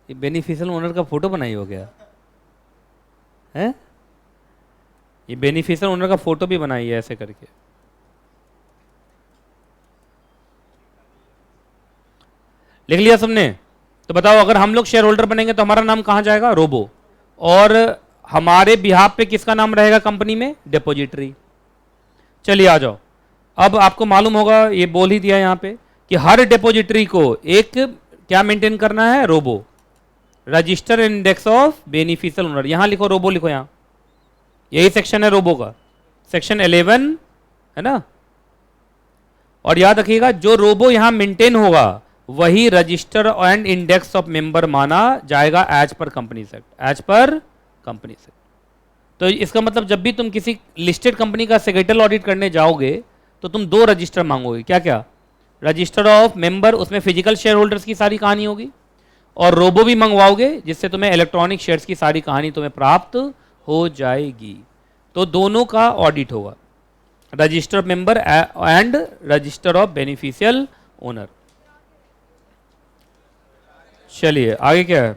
Speaker 1: ये बेनिफिशियल ओनर का फोटो बनाई हो गया है? ये बेनिफिशियल ओनर का फोटो भी बनाई है ऐसे करके। लिख लिया सबने? तो बताओ, अगर हम लोग शेयर होल्डर बनेंगे तो हमारा नाम कहां जाएगा? रोबो। और हमारे बिहाफ पे किसका नाम रहेगा कंपनी में? डिपॉजिटरी। चलिए आ जाओ। अब आपको मालूम होगा, ये बोल ही दिया यहां पे कि हर डिपॉजिटरी को एक क्या मेंटेन करना है? ROBO. Register index of beneficial owner, यहां लिखो रोबो, लिखो यहां। यही सेक्शन है रोबो का, सेक्शन 11 है ना। और याद रखिएगा, जो रोबो यहां मेंटेन होगा वही register and index of member माना जाएगा as per company act, as per company act. तो इसका मतलब जब भी तुम किसी लिस्टेड कंपनी का सेक्रेटरी ऑडिट करने जाओगे तो तुम 2 रजिस्टर मांगोगे। क्या क्या? रजिस्टर ऑफ मेंबर, उसमें फिजिकल शेयर होल्डर्स की सारी कहानी होगी, और रोबो भी मंगवाओगे जिससे तुम्हें इलेक्ट्रॉनिक शेयर्स की सारी कहानी तुम्हें प्राप्त हो जाएगी। तो दोनों का ऑडिट होगा, register of member and register of beneficial owner. चलिए आगे क्या है?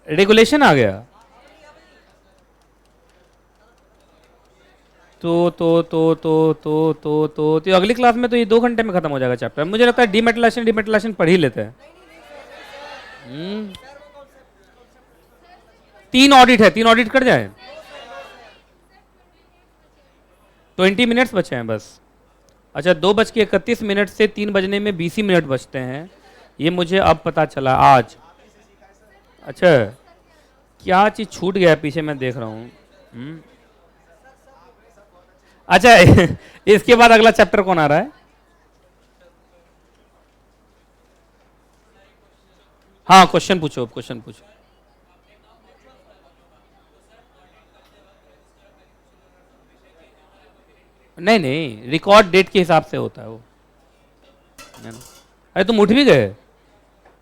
Speaker 1: रेगुलेशन आ गया। तो अगली क्लास में तो ये 2 घंटे में खत्म हो जाएगा चैप्टर। मुझे लगता है डीमेटलाइजेशन पढ़ ही लेते हैं। 3 ऑडिट है, 3 ऑडिट कर जाए। 20 मिनट्स बचे हैं बस। अच्छा, 2:31 से 3 बजने में 20 ही मिनट बचते हैं, ये मुझे अब पता चला आज। अच्छा, क्या चीज छूट गया पीछे, मैं देख रहा हूँ। अच्छा इसके बाद अगला चैप्टर कौन आ रहा है? हाँ, क्वेश्चन पूछो, क्वेश्चन पूछो। नहीं नहीं, रिकॉर्ड डेट के हिसाब से होता है वो। अरे तुम उठ भी गए?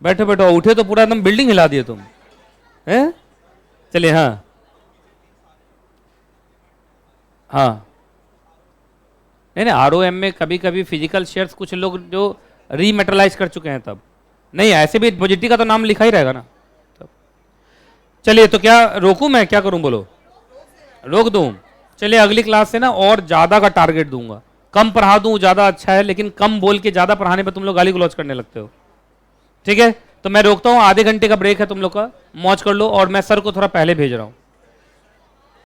Speaker 1: बैठो बैठो, उठे तो पूरा एकदम बिल्डिंग हिला दिए तुम, हैं? चलिए हाँ हाँ। नहीं नहीं, आरओएम में कभी कभी फिजिकल शेयर्स कुछ लोग जो रीमेटलाइज कर चुके हैं तब नहीं, ऐसे भी डिपॉजिटरी का तो नाम लिखा ही रहेगा ना तब। चलिए, तो क्या रोकूं मैं, क्या करूं बोलो? रोक दूं? चलिए अगली क्लास से ना और ज्यादा का टारगेट दूंगा। कम पढ़ा दूं ज्यादा अच्छा है, लेकिन कम बोल के ज्यादा पढ़ाने पे तुम लोग गाली गलौज करने लगते हो। ठीक है, तो मैं रोकता हूं, आधे घंटे का ब्रेक है तुम लोग का, मौज कर लो, और मैं सर को थोड़ा पहले भेज रहा हूं।